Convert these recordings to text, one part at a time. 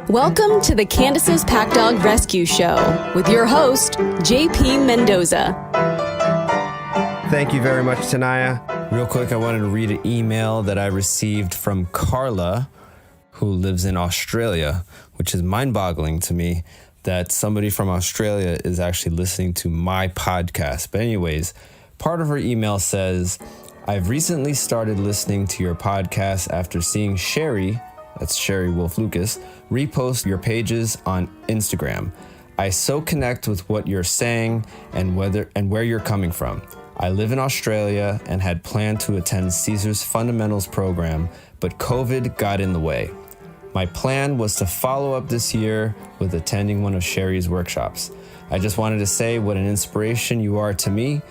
Welcome to the Candaces Pack Dog Rescue Show with your host, JP Mendoza. Thank you very much, Taniya. Real quick, I wanted to read an email that I received from Carla, who lives in Australia, which is mind-boggling to me that somebody from Australia is actually listening to my podcast. But anyways, part of her email says, I've recently started listening to your podcast after seeing Sherry, that's Sherry Wolf Lucas, repost your pages on Instagram. I so connect with what you're saying and where you're coming from. I live in Australia and had planned to attend Caesar's Fundamentals program, but COVID got in the way. My plan was to follow up this year with attending one of Sherry's workshops. I just wanted to say what an inspiration you are to me,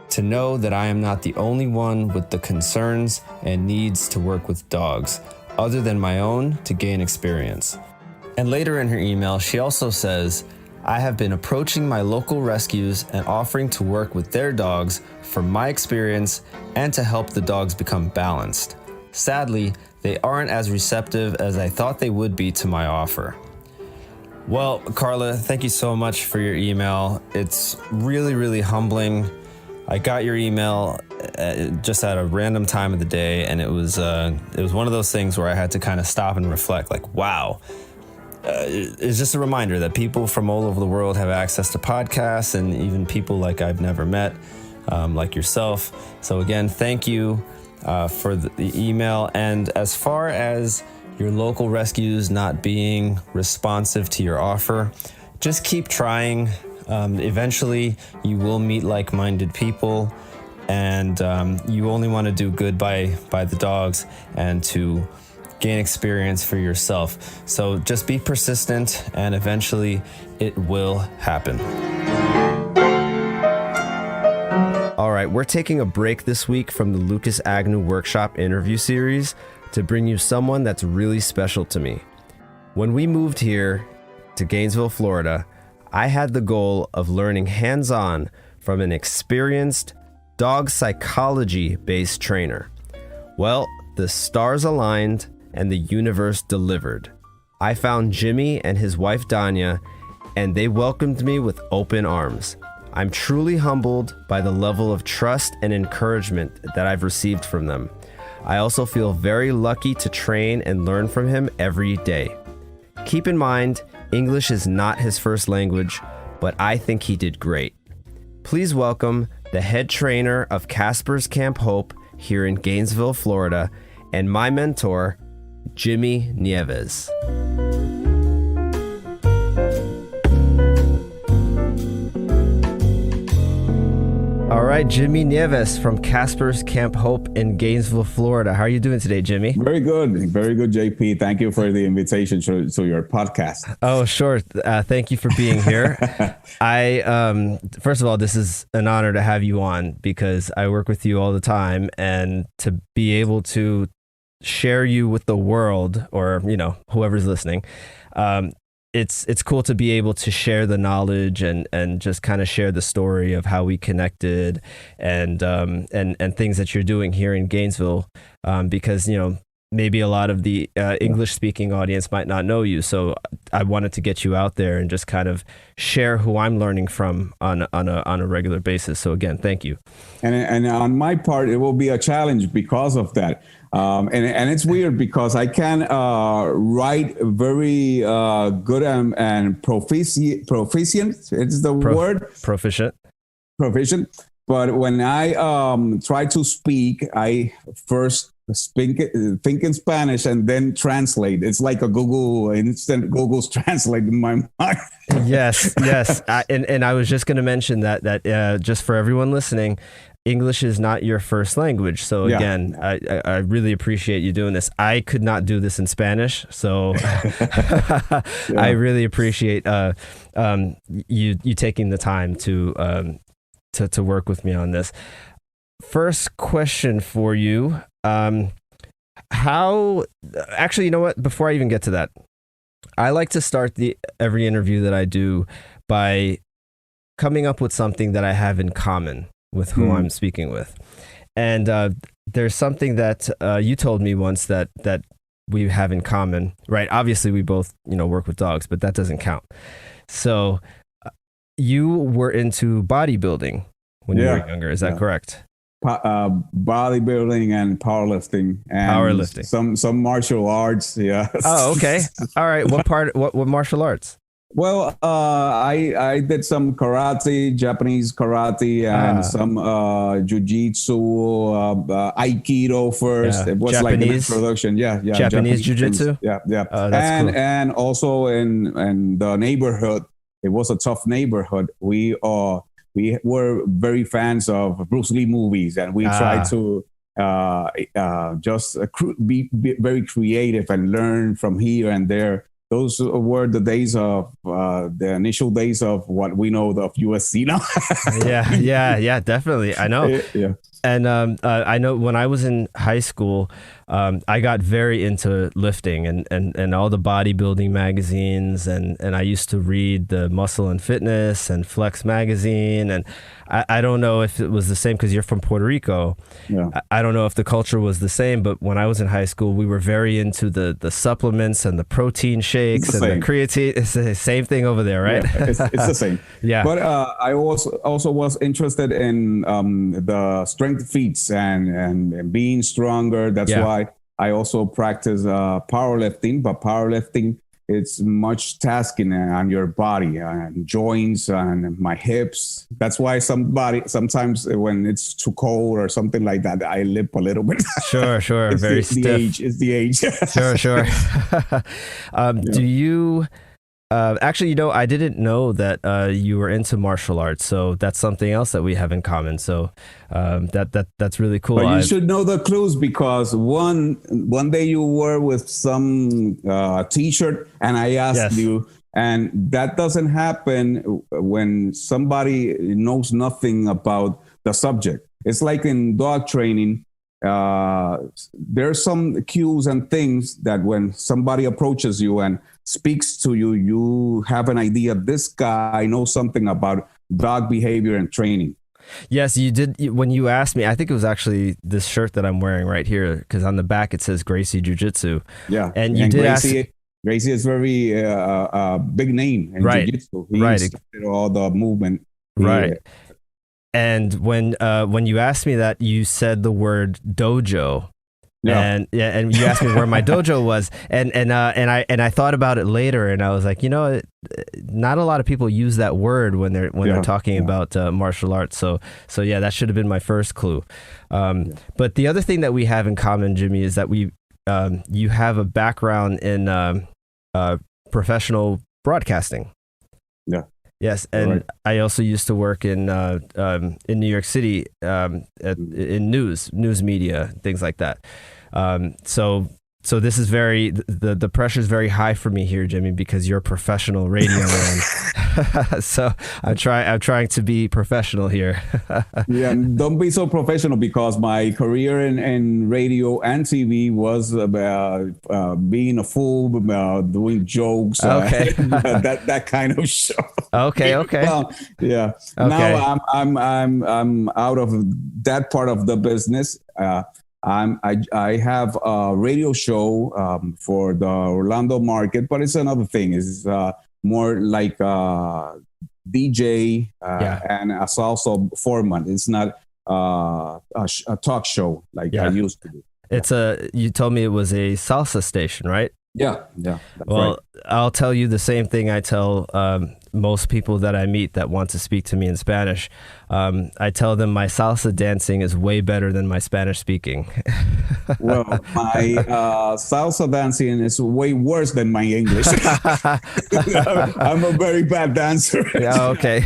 to know that I am not the only one with the concerns and needs to work with dogs, other than my own, to gain experience. And later in her email, she also says, I have been approaching my local rescues and offering to work with their dogs from my experience and to help the dogs become balanced. Sadly, they aren't as receptive as I thought they would be to my offer. Well, Carla, thank you so much for your email. It's really, really humbling. I got your email just at a random time of the day, and it was one of those things where I had to kind of stop and reflect, like, wow. It's just a reminder that people from all over the world have access to podcasts, and even people like I've never met, like yourself. So again, thank you for the email. And as far as your local rescues not being responsive to your offer, just keep trying. Eventually, you will meet like-minded people, and you only want to do good by the dogs and to gain experience for yourself. So just be persistent, and eventually it will happen. All right, we're taking a break this week from the Lucas Agnew Workshop interview series to bring you someone that's really special to me. When we moved here to Gainesville, Florida, I had the goal of learning hands-on from an experienced dog psychology-based trainer. Well, the stars aligned and the universe delivered. I found Jimmy and his wife Taniya, and they welcomed me with open arms. I'm truly humbled by the level of trust and encouragement that I've received from them. I also feel very lucky to train and learn from him every day. Keep in mind, English is not his first language, but I think he did great. Please welcome the head trainer of Casper's Camp Hope here in Gainesville, Florida, and my mentor, Jimmy Nievez. All right, Jimmy Nievez from Casper's Camp Hope in Gainesville, Florida. How are you doing today, Jimmy? Very good, JP. Thank you for the invitation to your podcast. Oh, sure. Thank you for being here. First of all, this is an honor to have you on because I work with you all the time, and to be able to share you with the world, or whoever's listening, it's cool to be able to share the knowledge and just kind of share the story of how we connected and things that you're doing here in Gainesville, because maybe a lot of the English speaking audience might not know you, so I wanted to get you out there and just kind of share who I'm learning from on a regular basis. So again, thank you. And on my part, it will be a challenge because of that. And it's weird because I can write very good and proficient. It's the word. Proficient. But when I try to speak, I first think in Spanish and then translate. It's like a instant Google's translate in my mind. Yes. And I was just going to mention that just for everyone listening, English is not your first language. So again, I really appreciate you doing this. I could not do this in Spanish. So I really appreciate you taking the time to work with me on this. First question for you. Actually, you know what? Before I even get to that, I like to start every interview that I do by coming up with something that I have in common with who I'm speaking with. And there's something that you told me once that we have in common, right? Obviously, we both, work with dogs, but that doesn't count. So you were into bodybuilding when you were younger. Is that correct? Bodybuilding and powerlifting and some martial arts. Yeah. Oh, okay. All right. What martial arts? Well, I did some karate, Japanese karate, and some jiu-jitsu, aikido first. It was Japanese, like an introduction. Yeah. Japanese jiu-jitsu. Yeah. Oh, that's cool. And also in the neighborhood, it was a tough neighborhood. We were very fans of Bruce Lee movies, and we tried to just be very creative and learn from here and there. Those were the days of the initial days of what we know of USC now. yeah, definitely. I know. Yeah. And I know when I was in high school, I got very into lifting and all the bodybuilding magazines. And I used to read the Muscle and Fitness and Flex magazine. And I don't know if it was the same because you're from Puerto Rico. Yeah. I don't know if the culture was the same, but when I was in high school, we were very into the supplements and the protein shakes and the creatine. It's the same thing over there, right? Yeah, it's the same. Yeah. But I also was interested in the strength feats and being stronger. That's why I also practice powerlifting, but powerlifting, it's much tasking on your body and joints and my hips. That's why sometimes when it's too cold or something like that, I limp a little bit. Sure. It's Very stiff. It's the age. Sure. Do you... actually, I didn't know that you were into martial arts, so that's something else that we have in common. So that's really cool. But you should know the clues because one day you were with some T-shirt, and I asked you, and that doesn't happen when somebody knows nothing about the subject. It's like in dog training. There's some cues and things that when somebody approaches you and speaks to you, you have an idea. This guy knows something about dog behavior and training. Yes, you did. When you asked me, I think it was actually this shirt that I'm wearing right here, because on the back it says Gracie Jiu-Jitsu. Yeah. And you did Gracie, ask. Gracie is very big name in Jiu-Jitsu. He started all the movement. Right. And when you asked me that, you said the word dojo. Yeah. And you asked me where my dojo was, and I thought about it later, and I was like, not a lot of people use that word when they're talking about martial arts. So yeah, that should have been my first clue. But the other thing that we have in common, Jimmy, is that you have a background in professional broadcasting. Yeah. Yes, and I also used to work in New York City in news media, things like that. So this is the pressure is very high for me here, Jimmy, because you're a professional radio man. So I'm trying to be professional here. Yeah, don't be so professional, because my career in radio and TV was about being a fool, doing jokes, that kind of show. Okay. Yeah. Okay. Now I'm out of that part of the business. I have a radio show for the Orlando market, but it's another thing. It's more like DJ and a salsa format. It's not a talk show like I used to do. It's you told me it was a salsa station, right? Yeah. Well, right. I'll tell you the same thing I tell most people that I meet that want to speak to me in Spanish. I tell them my salsa dancing is way better than my Spanish speaking. Well, my salsa dancing is way worse than my English. I'm a very bad dancer. Yeah, okay.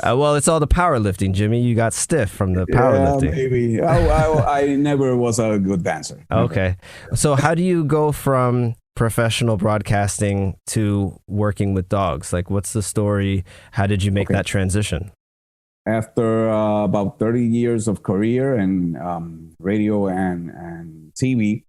Well, it's all the powerlifting, Jimmy. You got stiff from the powerlifting. Yeah, maybe. I never was a good dancer. Okay. So how do you go from professional broadcasting to working with dogs? Like, what's the story? How did you make that transition? After about 30 years of career in radio and TV,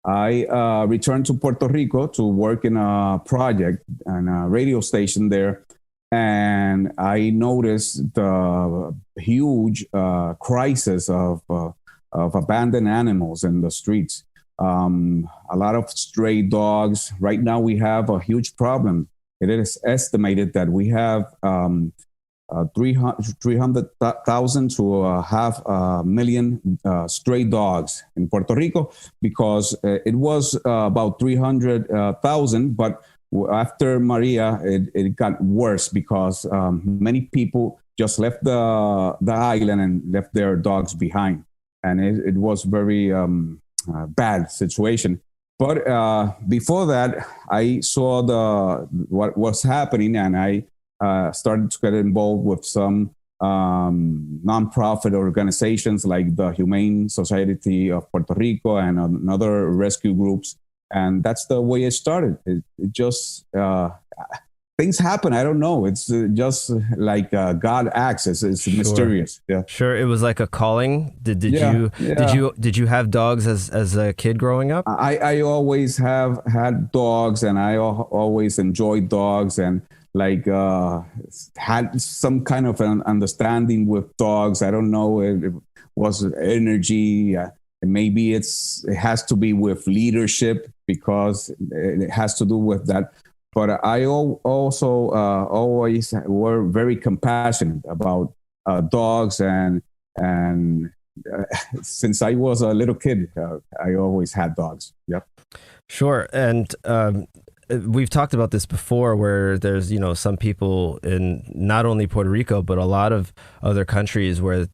I returned to Puerto Rico to work in a project and a radio station there. And I noticed the huge crisis of abandoned animals in the streets. a lot of stray dogs. Right now, we have a huge problem. It is estimated that we have 300,000 to half a million stray dogs in Puerto Rico, because it was about 300,000, but after Maria, it got worse because many people just left the island and left their dogs behind. And it was very bad situation. But before that, I saw what was happening, and I started to get involved with some nonprofit organizations like the Humane Society of Puerto Rico and other rescue groups. And that's the way it started. It just, things happen. I don't know. It's just like God acts. It's Sure. mysterious. Yeah. Sure, it was like a calling. Did Yeah, you have dogs as a kid growing up? I always have had dogs, and I always enjoyed dogs, and like had some kind of an understanding with dogs. I don't know. It was energy. Maybe it has to be with leadership, because it has to do with that. But I also always were very compassionate about dogs, and since I was a little kid, I always had dogs. Yep. Sure, and we've talked about this before, where there's some people in not only Puerto Rico but a lot of other countries where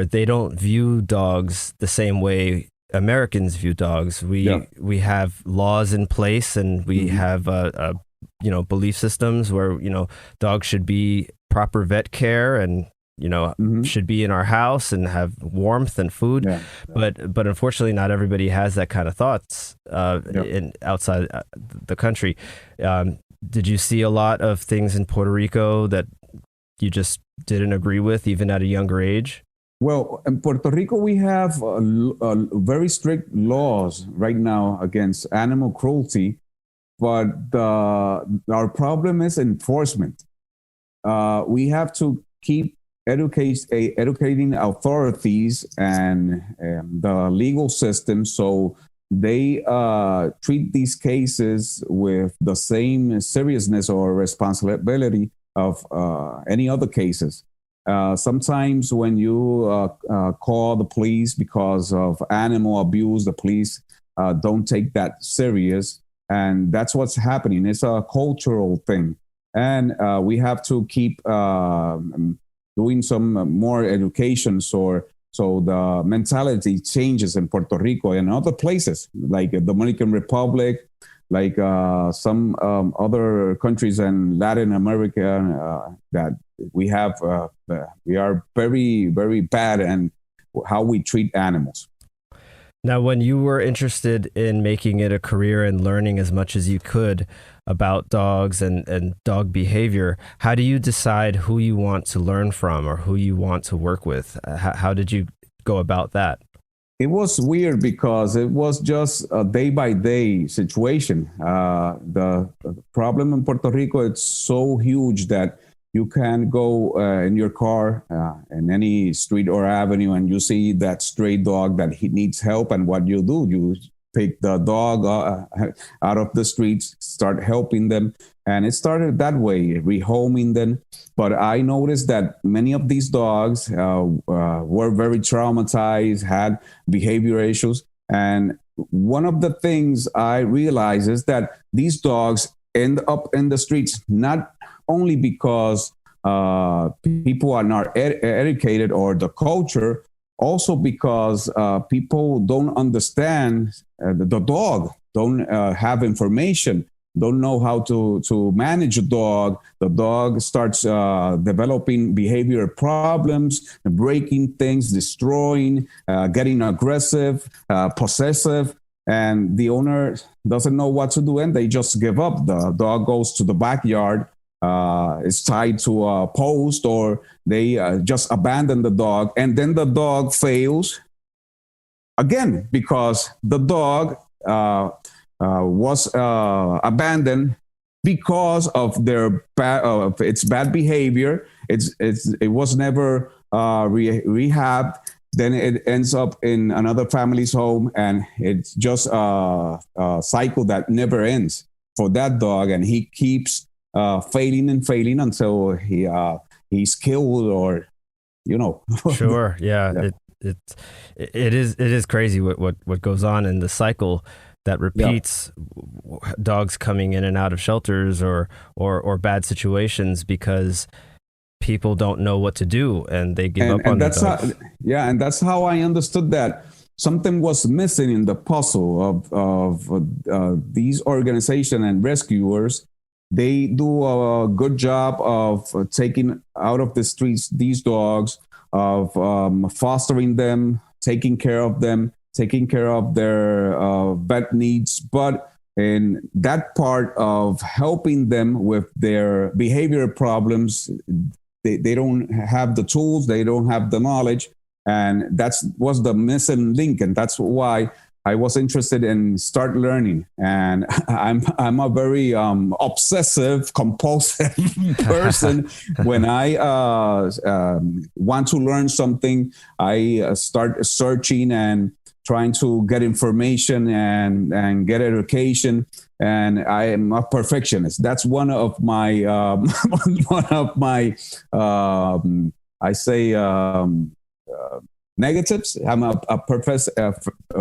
they don't view dogs the same way Americans view dogs. We have laws in place, and we have belief systems where dogs should be proper vet care, and should be in our house and have warmth and food. But unfortunately, not everybody has that kind of thoughts outside the country. Did you see a lot of things in Puerto Rico that you just didn't agree with, even at a younger age? Well, in Puerto Rico, we have very strict laws right now against animal cruelty, but our problem is enforcement. We have to keep educating authorities and the legal system, so they treat these cases with the same seriousness or responsibility of any other cases. Sometimes when you call the police because of animal abuse, the police don't take that serious. And that's what's happening. It's a cultural thing. And we have to keep doing some more education so the mentality changes in Puerto Rico and other places like the Dominican Republic, like some other countries in Latin America that we are very, very bad in how we treat animals. Now, when you were interested in making it a career and learning as much as you could about dogs and dog behavior, how do you decide who you want to learn from or who you want to work with? How did you go about that? It was weird because it was just a day-by-day situation. The problem in Puerto Rico, it's so huge that you can go in your car in any street or avenue and you see that stray dog that he needs help. And what you do, you pick the dog out of the streets, start helping them. And it started that way, rehoming them. But I noticed that many of these dogs were very traumatized, had behavior issues. And one of the things I realized is that these dogs end up in the streets, not only because people are not educated or the culture, also because people don't understand the dog, don't have information, don't know how to manage a dog. The dog starts developing behavior problems, breaking things, destroying, getting aggressive, possessive. And the owner doesn't know what to do, and they just give up. The dog goes to the backyard, is tied to a post, or they just abandon the dog. And then the dog fails again because the dog was abandoned because of its bad behavior. It was never rehabbed. then it ends up in another family's home, and it's just a cycle that never ends for that dog, and he keeps failing and failing until he's killed, or Sure, yeah. Yeah. It is crazy what goes on in the cycle that repeats. Dogs coming in and out of shelters or bad situations because people don't know what to do and they give up on the dogs. And that's how I understood that something was missing in the puzzle of these organizations and rescuers. They do a good job of taking out of the streets these dogs, of fostering them, taking care of them, taking care of their vet needs. But in that part of helping them with their behavior problems, they don't have the tools, they don't have the knowledge. And was the missing link. And that's why I was interested in start learning. And I'm a very obsessive, compulsive person. When I want to learn something, I start searching and trying to get information and get education. And I am a perfectionist. That's one of my negatives. I'm a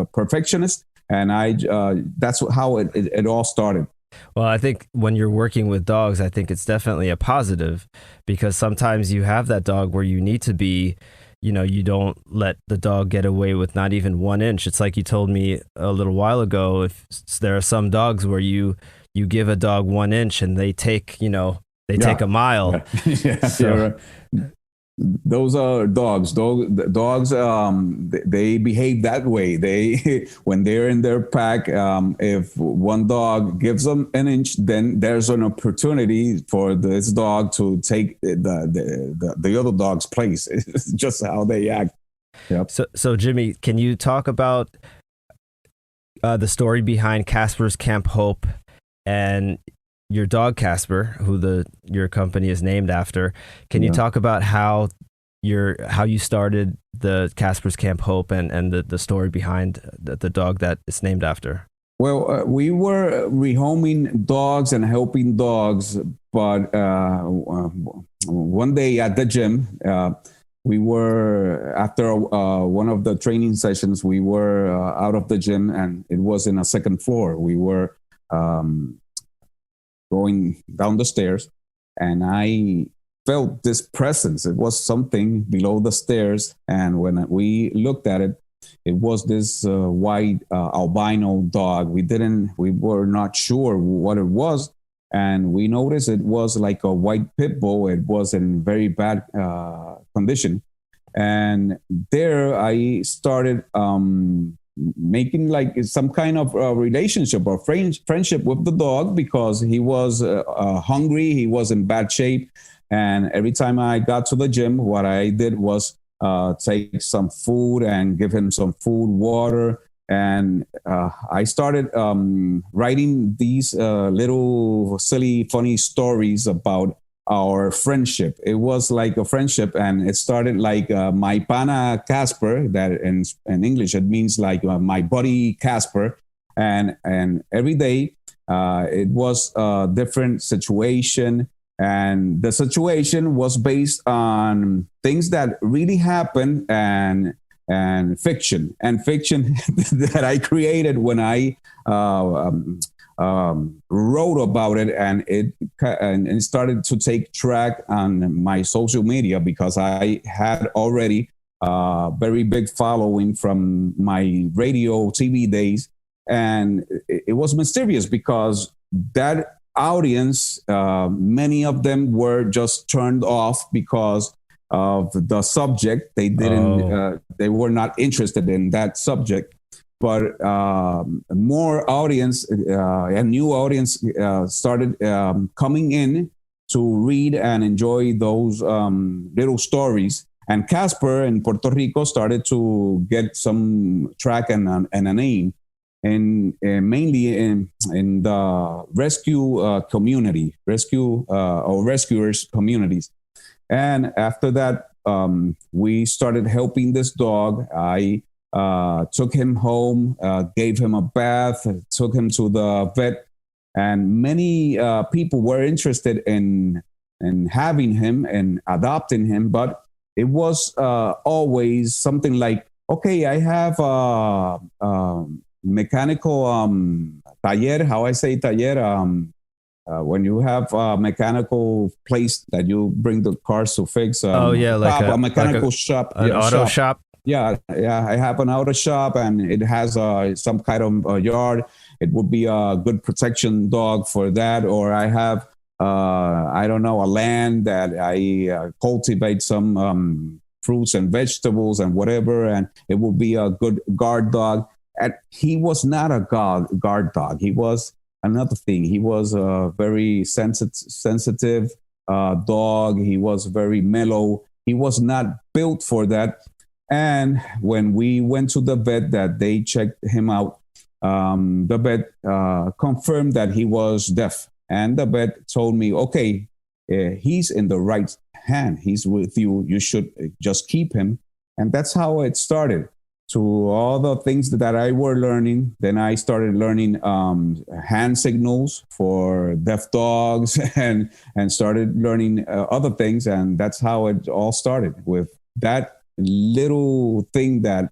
perfectionist, and that's how it all started. Well, I think when you're working with dogs, I think it's definitely a positive, because sometimes you have that dog where you need to be, you don't let the dog get away with not even 1 inch. It's like you told me a little while ago, if there are some dogs where you give a dog 1 inch and they take, take a mile. Yeah. So, those are dogs. Dogs, they behave that way. When they're in their pack, if one dog gives them 1 inch, then there's an opportunity for this dog to take the other dog's place. It's just how they act. Yep. So Jimmy, can you talk about the story behind Casper's Camp Hope and your dog Casper, who your company is named after? Can you talk about how you started the Casper's Camp Hope and the story behind the dog that it's named after? Well, we were rehoming dogs and helping dogs, but one day at the gym, we were, after one of the training sessions, we were out of the gym, and it was in a second floor. We were going down the stairs, and I felt this presence. It was something below the stairs, and when we looked at it, it was this white albino dog. We were not sure what it was, and we noticed it was like a white pit bull. It was in very bad condition, and there I started making like some kind of relationship or friendship with the dog, because he was hungry, he was in bad shape. And every time I got to the gym, what I did was take some food and give him some food, water. And I started writing these little silly, funny stories about our friendship. It was like a friendship, and it started like my pana Casper, that in English it means like my buddy Casper, and every day it was a different situation, and the situation was based on things that really happened and fiction that I created when I wrote about it, and it started to take track on my social media, because I had already a very big following from my radio TV days. And it was mysterious, because that audience, many of them were just turned off because of the subject. They didn't, they were not interested in that subject. But more audience, a new audience started coming in to read and enjoy those little stories. And Casper in Puerto Rico started to get some track and a name, and mainly in the rescue community, or rescuers communities. And after that, we started helping this dog. I took him home, gave him a bath, took him to the vet, and many people were interested in having him and adopting him. But it was always something like, okay, I have a mechanical taller. How I say taller? When you have a mechanical place that you bring the cars to fix. Like a mechanical shop. An auto shop. Yeah, I have an auto shop, and it has some kind of yard. It would be a good protection dog for that. Or I have, I don't know, a land that I cultivate some fruits and vegetables and whatever, and it will be a good guard dog. And he was not a guard dog. He was another thing. He was a very sensitive dog. He was very mellow. He was not built for that. And when we went to the vet that they checked him out, the vet confirmed that he was deaf. And the vet told me, okay, he's in the right hand. He's with you. You should just keep him. And that's how it started. To all the things that I were learning, then I started learning hand signals for deaf dogs and started learning other things. And that's how it all started, with that little thing that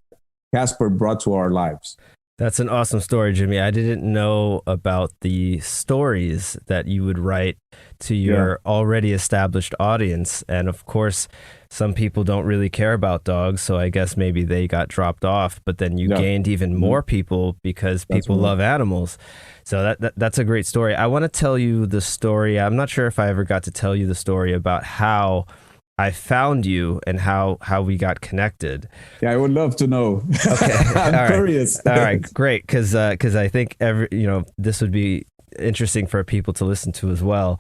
Casper brought to our lives. That's an awesome story, Jimmy. I didn't know about the stories that you would write to your already established audience. And of course, some people don't really care about dogs, so I guess maybe they got dropped off. But then you gained even more people because people love animals. So that's a great story. I want to tell you the story. I'm not sure if I ever got to tell you the story about how I found you and how we got connected. Yeah, I would love to know. Okay, I'm curious. All right, great, because I think this would be interesting for people to listen to as well.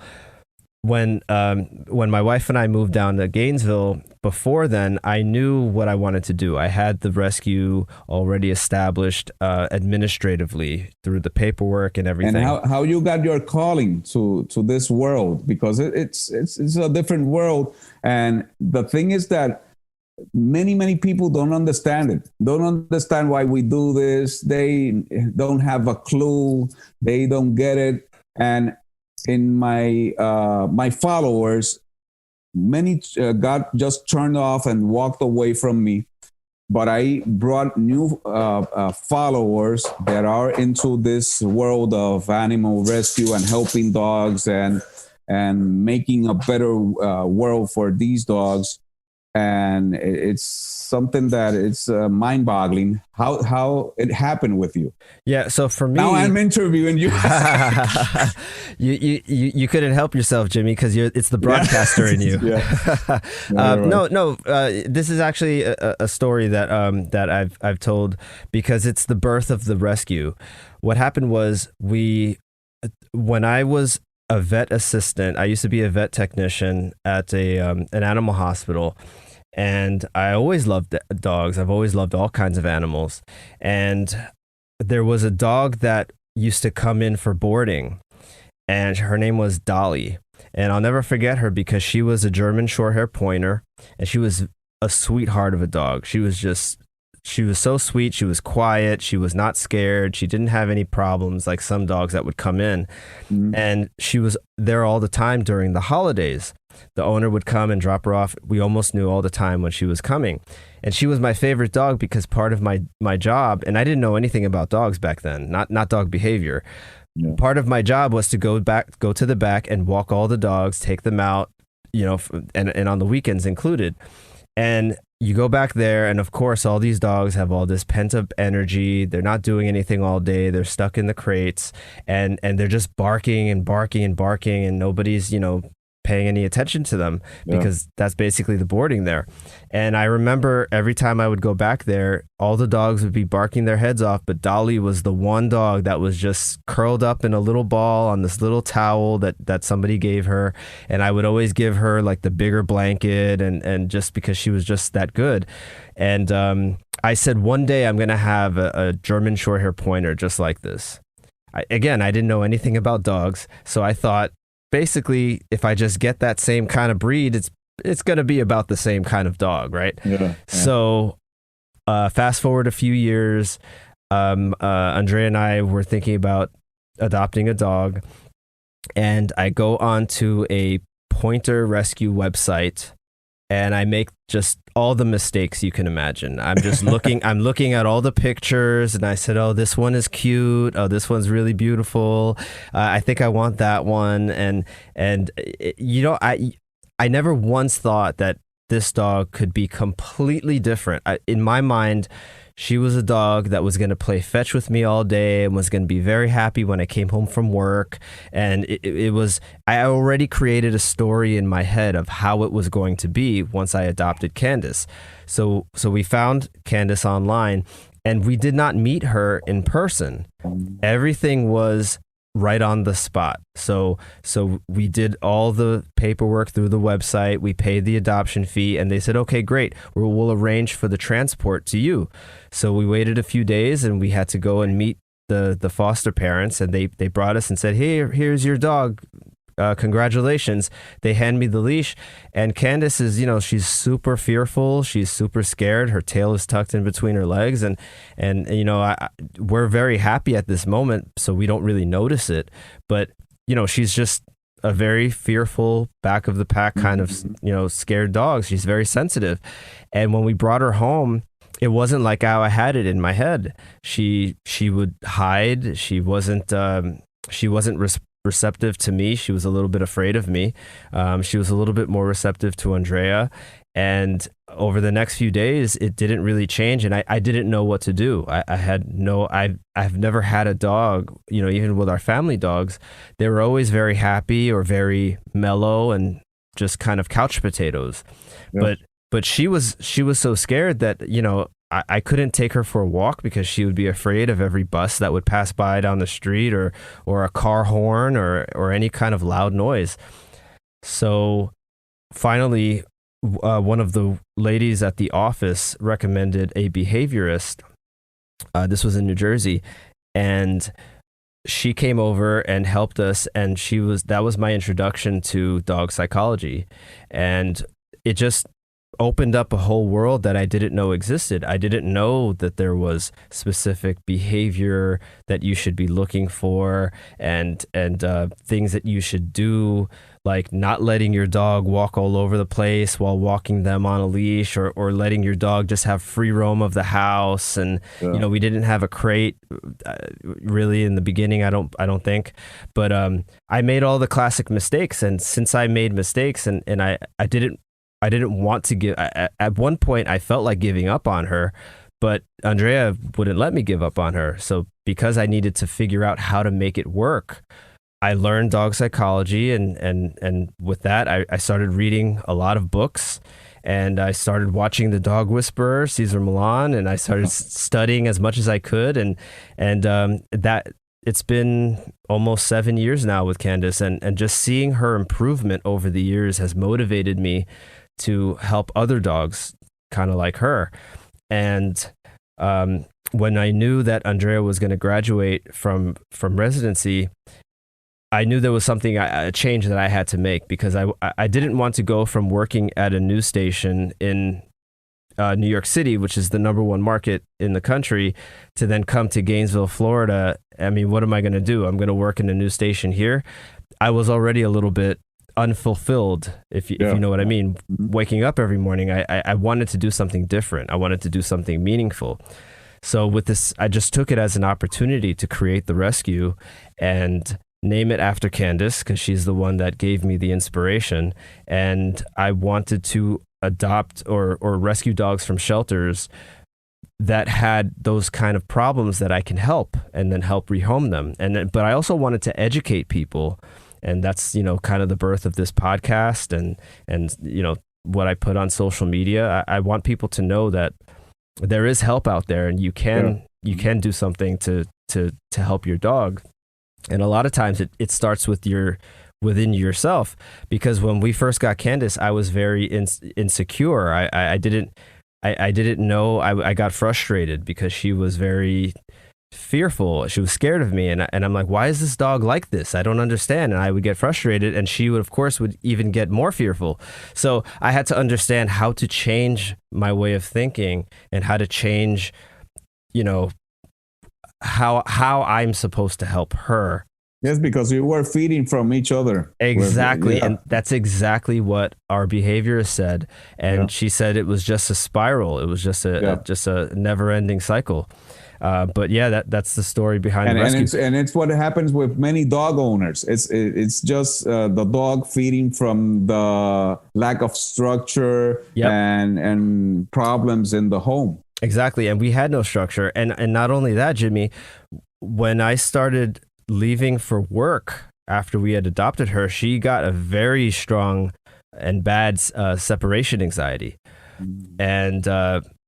When my wife and I moved down to Gainesville, before then, I knew what I wanted to do. I had the rescue already established administratively through the paperwork and everything. And how you got your calling to this world, because it's a different world. And the thing is that many people don't understand it. Don't understand why we do this. They don't have a clue. They don't get it. And in my my followers, many got just turned off and walked away from me. But I brought new followers that are into this world of animal rescue and helping dogs and making a better world for these dogs. And it's something that it's mind-boggling how it happened with you. Yeah, so for me, now I'm interviewing you. you couldn't help yourself, Jimmy, because it's the broadcaster in you. No, this is actually a story that I've told, because it's the birth of the rescue. What happened was, when I was a vet assistant, I used to be a vet technician at an animal hospital. And I always loved dogs. I've always loved all kinds of animals. And there was a dog that used to come in for boarding, and her name was Dolly. And I'll never forget her, because she was a German Shorthair Pointer, and she was a sweetheart of a dog. She was so sweet. She was quiet. She was not scared. She didn't have any problems like some dogs that would come in. And she was there all the time during the holidays. The owner would come and drop her off. We almost knew all the time when she was coming. And she was my favorite dog, because part of my job, and I didn't know anything about dogs back then, not dog behavior. Yeah. Part of my job was to go to the back and walk all the dogs, take them out, and on the weekends included. And you go back there, and of course, all these dogs have all this pent-up energy. They're not doing anything all day. They're stuck in the crates, and they're just barking and barking and barking, and nobody's, paying any attention to them, because that's basically the boarding there. And I remember every time I would go back there, all the dogs would be barking their heads off, but Dolly was the one dog that was just curled up in a little ball on this little towel that somebody gave her. And I would always give her like the bigger blanket, and just because she was just that good. And I said, one day I'm going to have a German Shorthair Pointer just like this. I didn't know anything about dogs, so I thought, basically, if I just get that same kind of breed, it's going to be about the same kind of dog, right? Yeah. So fast forward a few years, Andrea and I were thinking about adopting a dog, and I go onto a pointer rescue website, and I make just all the mistakes you can imagine. I'm just I'm looking at all the pictures, and I said, oh, this one is cute. Oh, this one's really beautiful. I think I want that one. And you know, I never once thought that this dog could be completely different. In my mind, she was a dog that was going to play fetch with me all day and was going to be very happy when I came home from work. And it was, I already created a story in my head of how it was going to be once I adopted Candace. So we found Candace online, and we did not meet her in person. Everything was right on the spot. So we did all the paperwork through the website. We paid the adoption fee, and they said, okay, great. We'll arrange for the transport to you. So we waited a few days, and we had to go and meet the foster parents, and they brought us and said, hey, here's your dog. Congratulations. They hand me the leash, and Candace is, she's super fearful. She's super scared. Her tail is tucked in between her legs, and we're very happy at this moment, so we don't really notice it. But, she's just a very fearful, back of the pack kind of, scared dog. She's very sensitive. And when we brought her home, it wasn't like how I had it in my head. She would hide. She wasn't receptive to me. She was a little bit afraid of me. She was a little bit more receptive to Andrea. And over the next few days, it didn't really change. And I didn't know what to do. I've never had a dog, even with our family dogs, they were always very happy or very mellow and just kind of couch potatoes. Yeah. But she was so scared that, I couldn't take her for a walk because she would be afraid of every bus that would pass by down the street or a car horn or any kind of loud noise. So finally, one of the ladies at the office recommended a behaviorist. This was in New Jersey, and she came over and helped us, and that was my introduction to dog psychology, and it just opened up a whole world that I didn't know existed. I didn't know that there was specific behavior that you should be looking for, and things that you should do, like not letting your dog walk all over the place while walking them on a leash, or letting your dog just have free roam of the house. And we didn't have a crate really in the beginning. I don't think, but I made all the classic mistakes, and since I made mistakes, and I didn't want to give. At one point, I felt like giving up on her, but Andrea wouldn't let me give up on her. So because I needed to figure out how to make it work, I learned dog psychology, and with that, I started reading a lot of books, and I started watching The Dog Whisperer, Cesar Millan, and I started studying as much as I could, and that. It's been almost 7 years now with Candace, and just seeing her improvement over the years has motivated me to help other dogs kind of like her. And when I knew that Andrea was going to graduate from residency, I knew there was a change that I had to make, because I didn't want to go from working at a news station in New York City, which is the #1 market in the country, to then come to Gainesville, Florida. I mean, what am I going to do? I'm going to work in a news station here. I was already a little bit unfulfilled, if you know what I mean. Waking up every morning, I wanted to do something different. I wanted to do something meaningful. So with this, I just took it as an opportunity to create the rescue and name it after Candace, because she's the one that gave me the inspiration. And I wanted to adopt or rescue dogs from shelters that had those kind of problems that I can help, and then help rehome them. But I also wanted to educate people, and that's kind of the birth of this podcast and what I put on social media. I want people to know that there is help out there, and you can do something to help your dog. And a lot of times it starts within yourself, because when we first got Candace, I was very insecure. I didn't know. I got frustrated because she was very fearful. She was scared of me. And I'm like, why is this dog like this? I don't understand. And I would get frustrated. And she would, of course, would even get more fearful. So I had to understand how to change my way of thinking and how to change, how I'm supposed to help her. Yes, because you were feeding from each other. Exactly. Yeah. And that's exactly what our behaviorist said. And she said it was just a spiral. It was just a never ending cycle. But yeah, that's the story behind the rescue. And it's what happens with many dog owners. It's just the dog feeding from the lack of structure and problems in the home. Exactly. And we had no structure. And not only that, Jimmy, when I started leaving for work after we had adopted her, she got a very strong and bad separation anxiety. And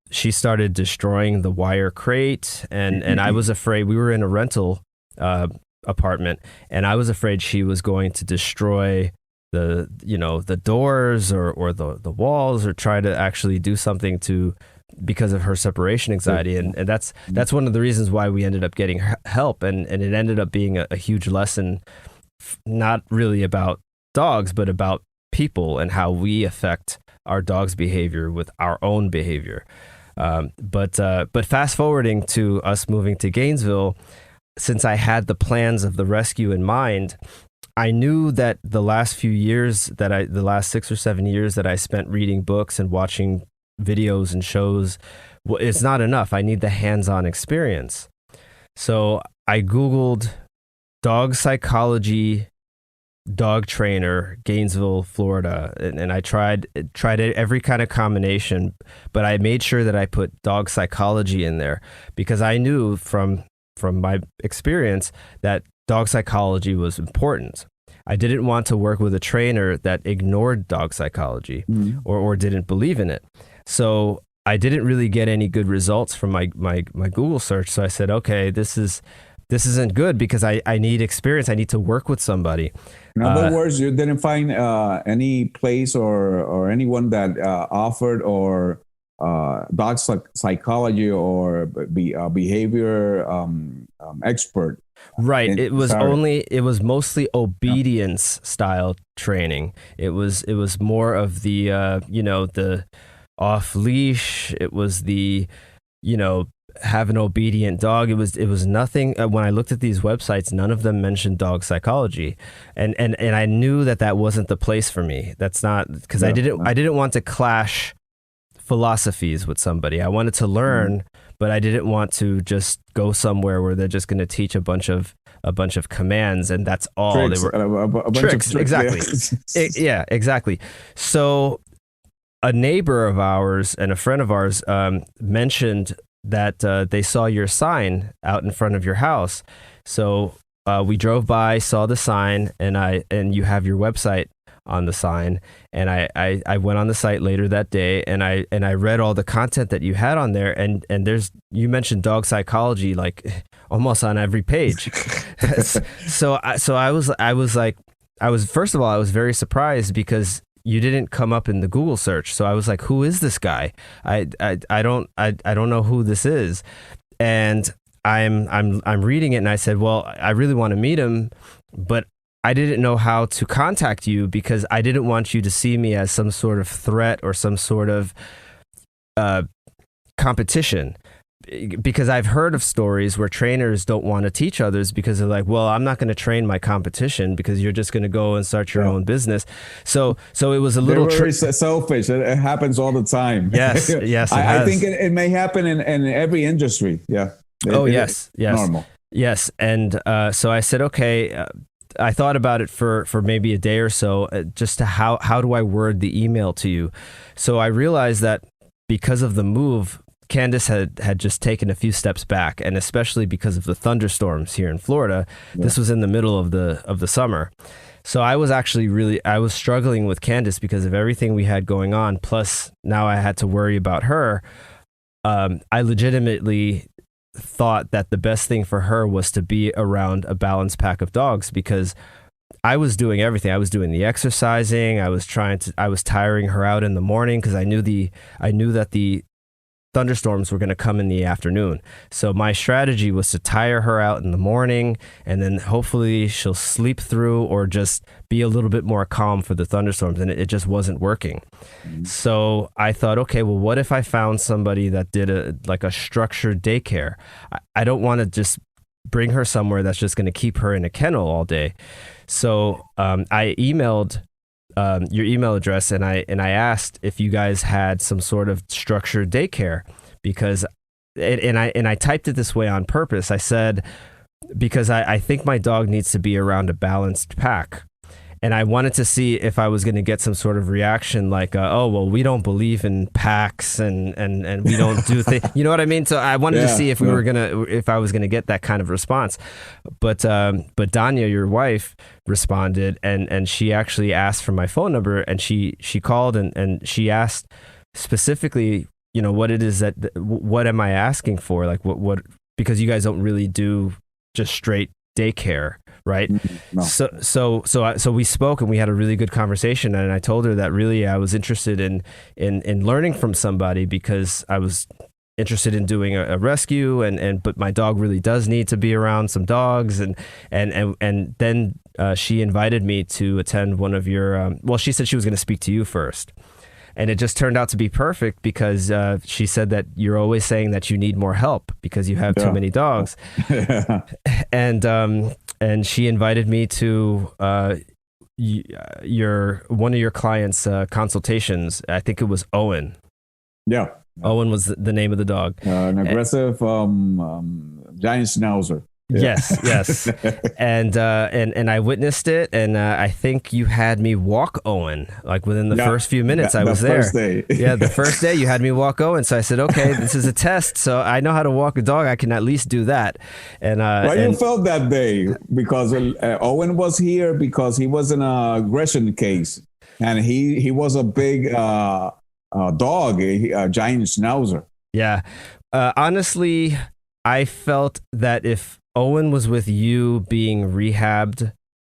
she started destroying the wire crate. And I was afraid. We were in a rental apartment, and I was afraid she was going to destroy the doors or the walls, or try to actually do something because of her separation anxiety. And that's one of the reasons why we ended up getting help. And it ended up being a huge lesson, not really about dogs, but about people and how we affect our dog's behavior with our own behavior. But fast forwarding to us moving to Gainesville, since I had the plans of the rescue in mind, I knew that the last 6 or 7 years that I spent reading books and watching videos and shows, it's not enough. I need the hands-on experience. So I Googled dog psychology, dog trainer, Gainesville, Florida, and I tried every kind of combination, but I made sure that I put dog psychology in there, because I knew from my experience that dog psychology was important. I didn't want to work with a trainer that ignored dog psychology or didn't believe in it. So I didn't really get any good results from my Google search. So I said, okay, this isn't good, because I need experience. I need to work with somebody. In other words, you didn't find any place or anyone that offered or dog psychology or behavior expert. Right. It was mostly obedience style training. It was more of the the off leash. It was the have an obedient dog. It was nothing. When I looked at these websites, none of them mentioned dog psychology, and I knew that wasn't the place for me. That's not, because I didn't want to clash philosophies with somebody. I wanted to learn, but I didn't want to just go somewhere where they're just going to teach a bunch of commands, and that's all. Tricks, they were a bunch tricks. Of tricks. Exactly. Yeah, exactly. So a neighbor of ours and a friend of ours mentioned that they saw your sign out in front of your house. So we drove by, saw the sign, and you have your website on the sign. And I went on the site later that day, and I read all the content that you had on there, and you mentioned dog psychology like almost on every page. So I was first of all, I was very surprised, because you didn't come up in the Google search. So I was like, who is this guy? I don't know who this is. And I'm reading it, and I said, well, I really want to meet him, but I didn't know how to contact you, because I didn't want you to see me as some sort of threat or some sort of competition. Because I've heard of stories where trainers don't want to teach others because they're like, well, I'm not going to train my competition, because you're just going to go and start your own business. So it was a little selfish. It happens all the time. Yes, yes. I think it may happen in every industry. Yeah. Yes. Normal. Yes. And so I said, okay. I thought about it for maybe a day or so, just to how do I word the email to you? So I realized that because of the move, Candace had just taken a few steps back, and especially because of the thunderstorms here in Florida, this was in the middle of the summer. So I was struggling with Candace because of everything we had going on. Plus now I had to worry about her. I legitimately thought that the best thing for her was to be around a balanced pack of dogs, because I was doing everything. I was doing the exercising. I was tiring her out in the morning, because I knew that the thunderstorms were going to come in the afternoon. So my strategy was to tire her out in the morning, and then hopefully she'll sleep through or just be a little bit more calm for the thunderstorms. And it just wasn't working. So I thought, okay, well, what if I found somebody that did a structured daycare? I don't want to just bring her somewhere that's just going to keep her in a kennel all day. So I emailed your email address, and I asked if you guys had some sort of structured daycare, because I typed it this way on purpose. I said, because I think my dog needs to be around a balanced pack. And I wanted to see if I was going to get some sort of reaction like, oh, well, we don't believe in packs and we don't do things. You know what I mean? So I wanted to see if if I was going to get that kind of response. But Taniya, your wife, responded, and she actually asked for my phone number, and she called and she asked specifically, what it is what am I asking for? Like what, because you guys don't really do just straight daycare, right? No. So we spoke, and we had a really good conversation, and I told her that really I was interested in learning from somebody, because I was interested in doing a rescue, but my dog really does need to be around some dogs, and then she invited me to attend one of your she said she was going to speak to you first. And it just turned out to be perfect, because she said that you're always saying that you need more help because you have too many dogs. And she invited me to one of your clients' consultations. I think it was Owen. Yeah. Owen was the name of the dog. An aggressive giant schnauzer. Yeah. Yes. And I witnessed it, and I think you had me walk Owen like within the first few minutes I was there. First day. Yeah, the first day you had me walk Owen, so I said, okay, this is a test, so I know how to walk a dog. I can at least do that. And you felt that day because Owen was here because he was in an aggression case, and he was a big dog, a giant schnauzer. Yeah, honestly, I felt that if Owen was with you being rehabbed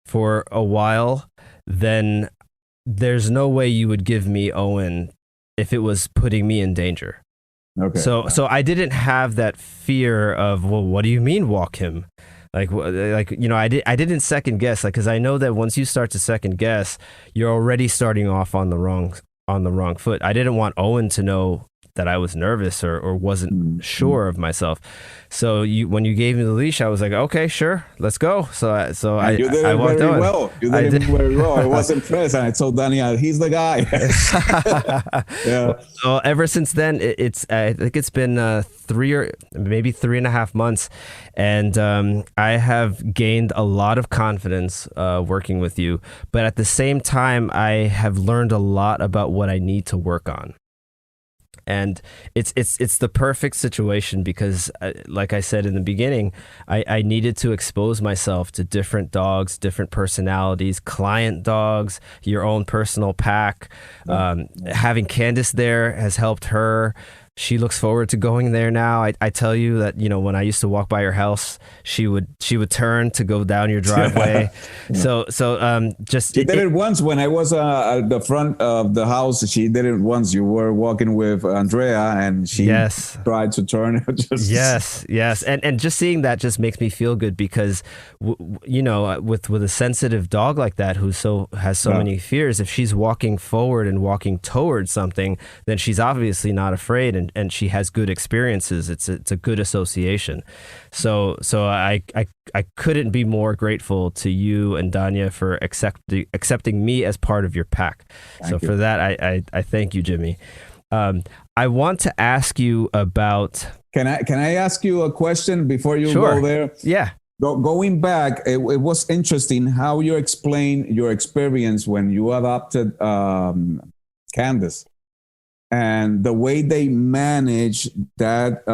for a while, then there's no way you would give me Owen if it was putting me in danger. Okay. So I didn't have that fear of, well, what do you mean walk him? I didn't second guess, because I know that once you start to second guess, you're already starting off on the wrong foot. I didn't want Owen to know that I was nervous or wasn't sure of myself. So when you gave me the leash, I was like, okay, sure, let's go. So you did I walked very on. well. You did it very well. I was impressed, and I told Daniel, he's the guy. Yeah. So ever since then, I think it's been 3 or maybe 3.5 months, and I have gained a lot of confidence working with you. But at the same time, I have learned a lot about what I need to work on. And it's the perfect situation because, like I said in the beginning, I needed to expose myself to different dogs, different personalities, client dogs, your own personal pack. Having Candace there has helped her. She looks forward to going there now. I tell you that, when I used to walk by her house, she would turn to go down your driveway. So she did it once when I was at the front of the house. She did it once. You were walking with Andrea, and she tried to turn. Yes. And just seeing that just makes me feel good because, with a sensitive dog like that who has so many fears, if she's walking forward and walking towards something, then she's obviously not afraid. And she has good experiences. It's a good association. So I couldn't be more grateful to you and Taniya for accepting me as part of your pack. Thank you. For that, I thank you, Jimmy. I want to ask you about. Can I ask you a question before you Sure. go there? Yeah. Going back, it was interesting how you explained your experience when you adopted Candace. And the way they manage that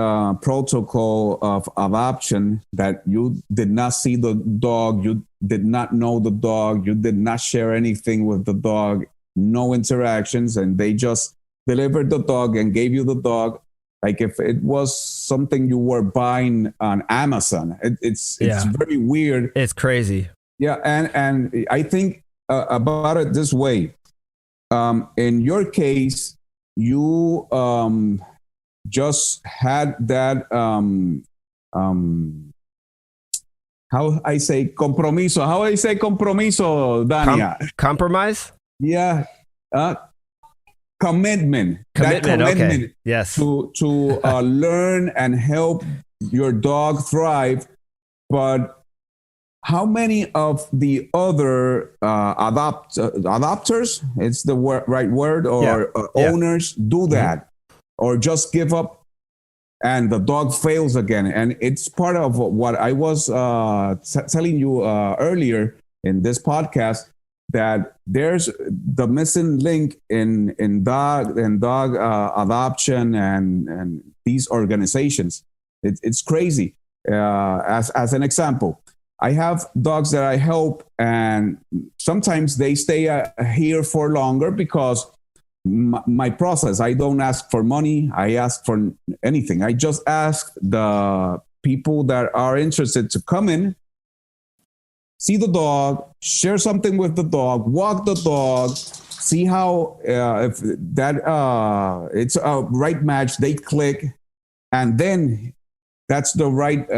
protocol of adoption, that you did not see the dog, you did not know the dog, you did not share anything with the dog, no interactions, and they just delivered the dog and gave you the dog like if it was something you were buying on Amazon. It's very weird. It's crazy. Yeah, and I think about it this way. In your case, you just had that how I say compromiso. How I say compromiso, Dania? Compromise? Yeah. Commitment. That Commitment. commitment. Okay. Yes. To learn and help your dog thrive. But how many of the other adopters, it's the right word, or owners do that, or just give up and the dog fails again? And it's part of what I was telling you earlier in this podcast, that there's the missing link in dog adoption and these organizations. It's crazy. As an example, I have dogs that I help, and sometimes they stay here for longer because my process, I don't ask for money. I ask for anything. I just ask the people that are interested to come in, see the dog, share something with the dog, walk the dog, see how if that it's a right match, they click, and then that's the right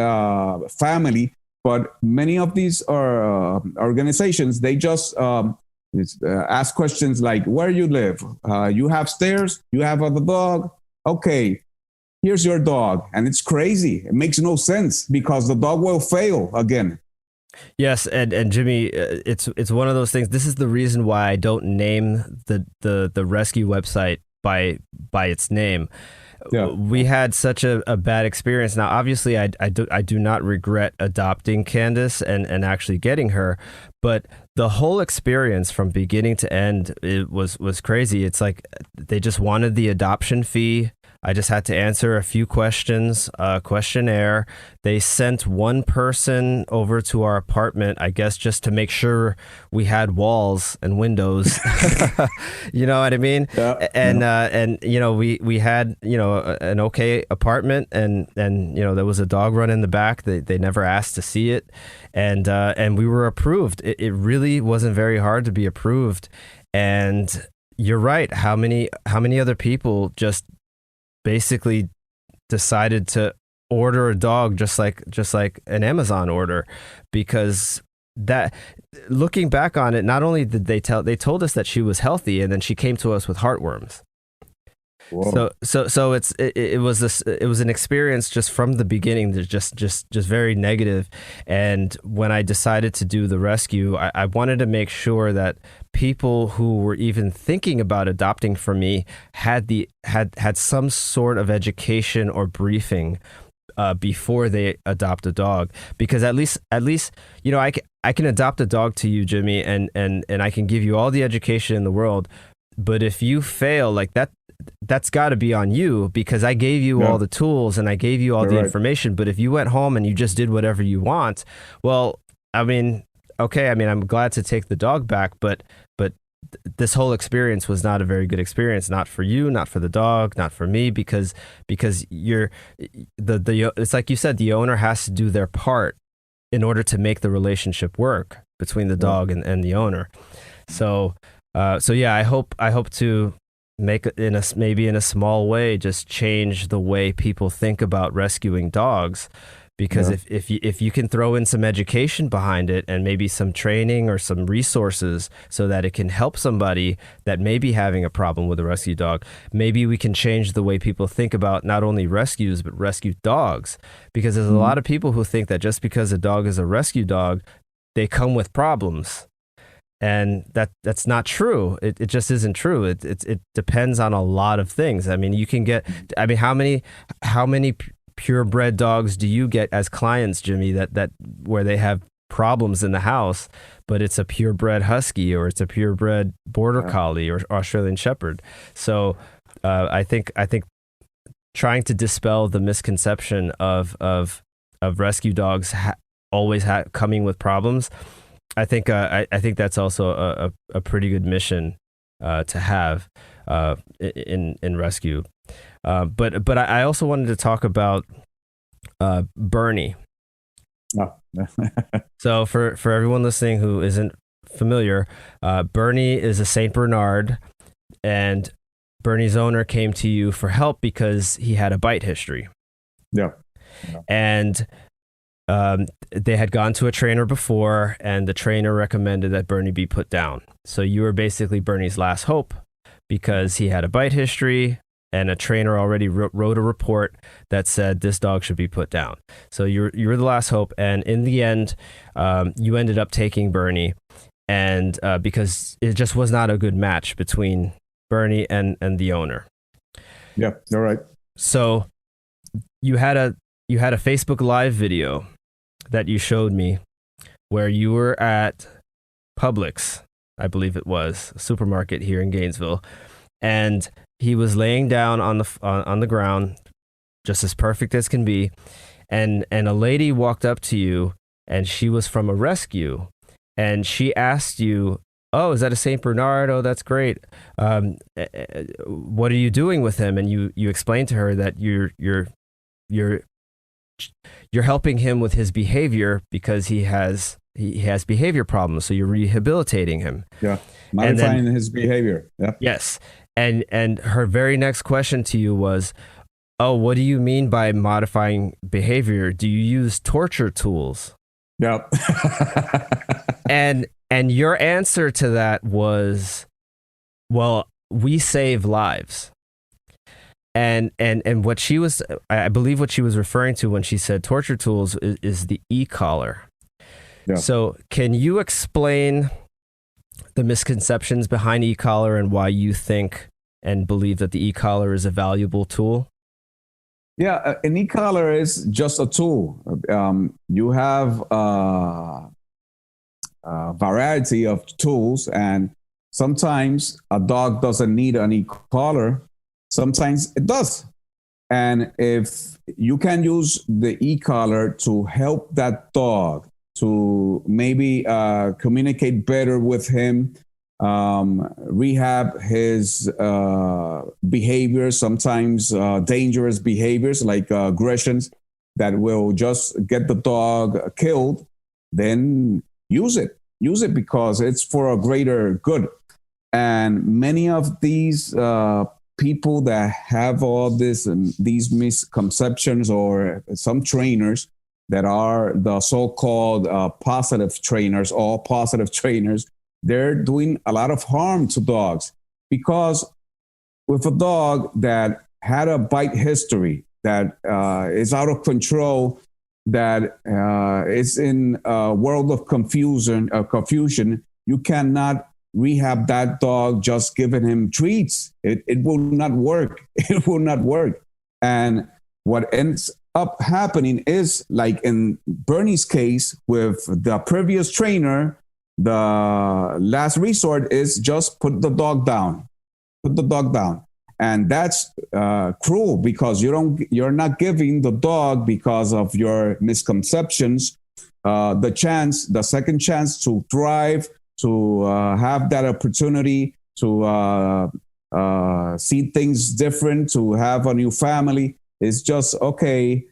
family. But many of these organizations, they just ask questions like, where you live? You have stairs? You have other dog? Okay, here's your dog. And it's crazy. It makes no sense because the dog will fail again. Yes, and Jimmy, it's one of those things. This is the reason why I don't name the rescue website by its name. Yeah. We had such a bad experience. Now, obviously, I do not regret adopting Candace and actually getting her, but the whole experience from beginning to end, it was crazy. It's like they just wanted the adoption fee. I just had to answer a few questions, questionnaire. They sent one person over to our apartment, I guess, just to make sure we had walls and windows. You know what I mean? Yeah, and you know, we had, you know, an okay apartment, and you know, there was a dog run in the back. They never asked to see it, and we were approved. It really wasn't very hard to be approved. And you're right. How many other people just basically decided to order a dog just like an Amazon order? Because that, looking back on it, not only did they told us that she was healthy, and then she came to us with heartworms. Whoa. So it was an experience just from the beginning that just very negative. And when I decided to do the rescue, I wanted to make sure that people who were even thinking about adopting from me had some sort of education or briefing before they adopt a dog. Because at least you know, I can adopt a dog to you, Jimmy, and I can give you all the education in the world. But if you fail, like that's got to be on you, because I gave you all the tools and I gave you all the information. But if you went home and you just did whatever you want, well, I mean, okay, I mean, I'm glad to take the dog back, but this whole experience was not a very good experience, not for you, not for the dog, not for me, because you're it's like you said, the owner has to do their part in order to make the relationship work between the dog and the owner. So yeah, I hope to make maybe in a small way, just change the way people think about rescuing dogs. Because if you can throw in some education behind it, and maybe some training or some resources so that it can help somebody that may be having a problem with a rescue dog, maybe we can change the way people think about not only rescues, but rescue dogs. Because there's a lot of people who think that just because a dog is a rescue dog, they come with problems. And that's not true. It just isn't true. It depends on a lot of things. I mean, how many purebred dogs do you get as clients, Jimmy, that where they have problems in the house, but it's a purebred husky, or it's a purebred border collie or Australian shepherd? So I think trying to dispel the misconception of rescue dogs always coming with problems, I think that's also a pretty good mission to have in rescue. But I also wanted to talk about Bernie. Oh. So for everyone listening who isn't familiar, Bernie is a Saint Bernard, and Bernie's owner came to you for help because he had a bite history. Yeah. And they had gone to a trainer before, and the trainer recommended that Bernie be put down. So you were basically Bernie's last hope because he had a bite history, and a trainer already wrote a report that said this dog should be put down. So you were the last hope, and in the end, you ended up taking Bernie, and because it just was not a good match between Bernie and the owner. Yeah, you're right. So you had a Facebook Live video that you showed me where you were at Publix, I believe it was, a supermarket here in Gainesville, and he was laying down on the ground, just as perfect as can be, and a lady walked up to you, and she was from a rescue, and she asked you, "Oh, is that a Saint Bernard? Oh, that's great. What are you doing with him?" And you explained to her that you're helping him with his behavior because he has behavior problems. So you're rehabilitating him. Yeah, modifying his behavior. Yeah. Yes, and her very next question to you was, "Oh, what do you mean by modifying behavior? Do you use torture tools?" Yeah. And your answer to that was, "Well, we save lives." And what she was, I believe what she was referring to when she said torture tools is the e-collar. Yeah. So can you explain the misconceptions behind e-collar and why you think and believe that the e-collar is a valuable tool? Yeah, an e-collar is just a tool. You have a variety of tools, and sometimes a dog doesn't need an e-collar. Sometimes it does. And if you can use the e-collar to help that dog to maybe communicate better with him, rehab his behaviors, sometimes dangerous behaviors like aggressions that will just get the dog killed, then use it. Use it because it's for a greater good. And many of these people that have all these misconceptions, or some trainers that are the so-called positive trainers, all positive trainers, they're doing a lot of harm to dogs, because with a dog that had a bite history, that is out of control, that is in a world of confusion, you cannot rehab that dog just giving him treats. It will not work. It will not work. And what ends up happening is, like in Bernie's case with the previous trainer, the last resort is just put the dog down. Put the dog down. And that's cruel, because you're not giving the dog, because of your misconceptions, the second chance to thrive, to have that opportunity to see things different, to have a new family. It's just, okay,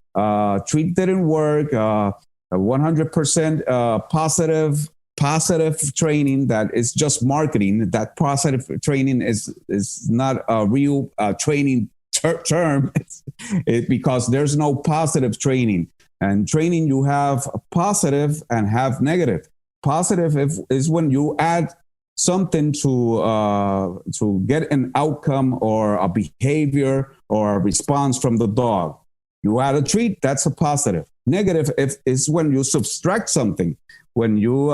treat didn't work, 100% positive training that is just marketing. That positive training is not a real training term, because there's no positive training. And training, you have positive and have negative. Positive is when you add something to get an outcome or a behavior or a response from the dog. You add a treat, that's a positive. Negative is when you subtract something. When you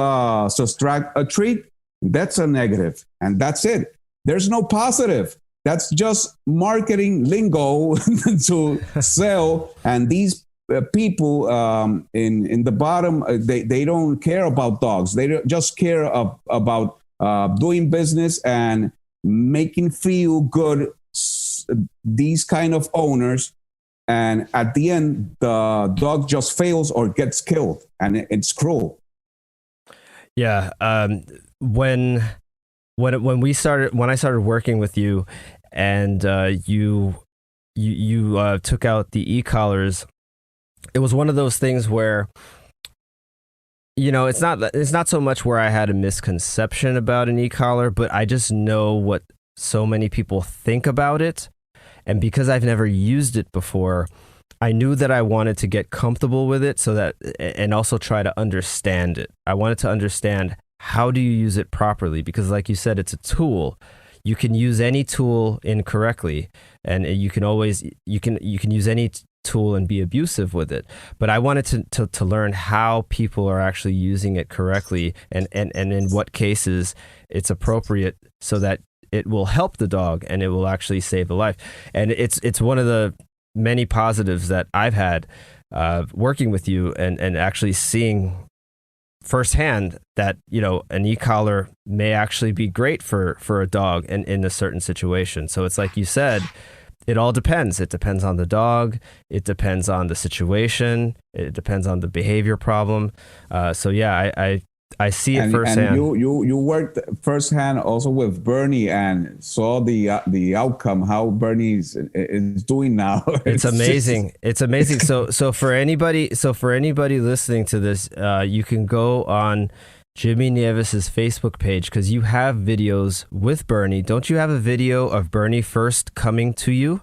subtract a treat, that's a negative, and that's it. There's no positive. That's just marketing lingo to sell. And these people in the bottom, they don't care about dogs. They don't just care about doing business and making feel good these kind of owners. And at the end, the dog just fails or gets killed, and it's cruel. Yeah. When I started working with you, and you took out the e-collars, it was one of those things where, it's not so much where I had a misconception about an e-collar, but I just know so many people think about it. And because I've never used it before, I knew that I wanted to get comfortable with it and also try to understand it. I wanted to understand, how do you use it properly? Because like you said, it's a tool. You can use any tool incorrectly, and you can use any tool and be abusive with it. But I wanted to learn how people are actually using it correctly, and in what cases it's appropriate, so that it will help the dog and it will actually save a life. And it's one of the many positives that I've had working with you, and actually seeing firsthand that, you know, an e-collar may actually be great for a dog in a certain situation. So it's like you said, it all depends. It depends on the dog. It depends on the situation. It depends on the behavior problem. So yeah, I see it firsthand. And you worked firsthand also with Bernie and saw the outcome, how Bernie is doing now. It's amazing. It's amazing. So for anybody listening to this, you can go on Jimmy Nievez's Facebook page, because you have videos with Bernie. Don't you have a video of Bernie first coming to you?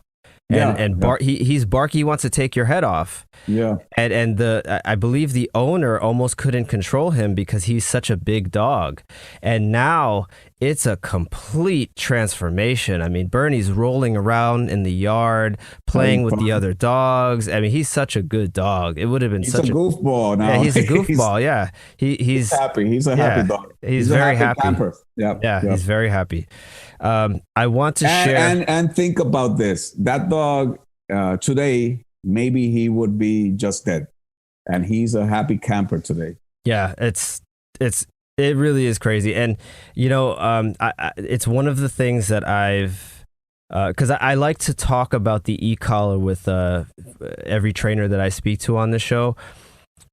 He's barky. He wants to take your head off. Yeah. And I believe the owner almost couldn't control him because he's such a big dog. And now it's a complete transformation. I mean, Bernie's rolling around in the yard, playing with the other dogs. I mean, he's such a good dog. It would have been such a goofball now. Yeah, he's a goofball. Yeah. He's happy. He's a happy dog. He's very happy. Camper. Yeah. He's very happy. I want to share. And think about this. That dog today, maybe he would be just dead. And he's a happy camper today. Yeah, it really is crazy. And, you know, it's one of the things that because I like to talk about the e-collar with every trainer that I speak to on the show,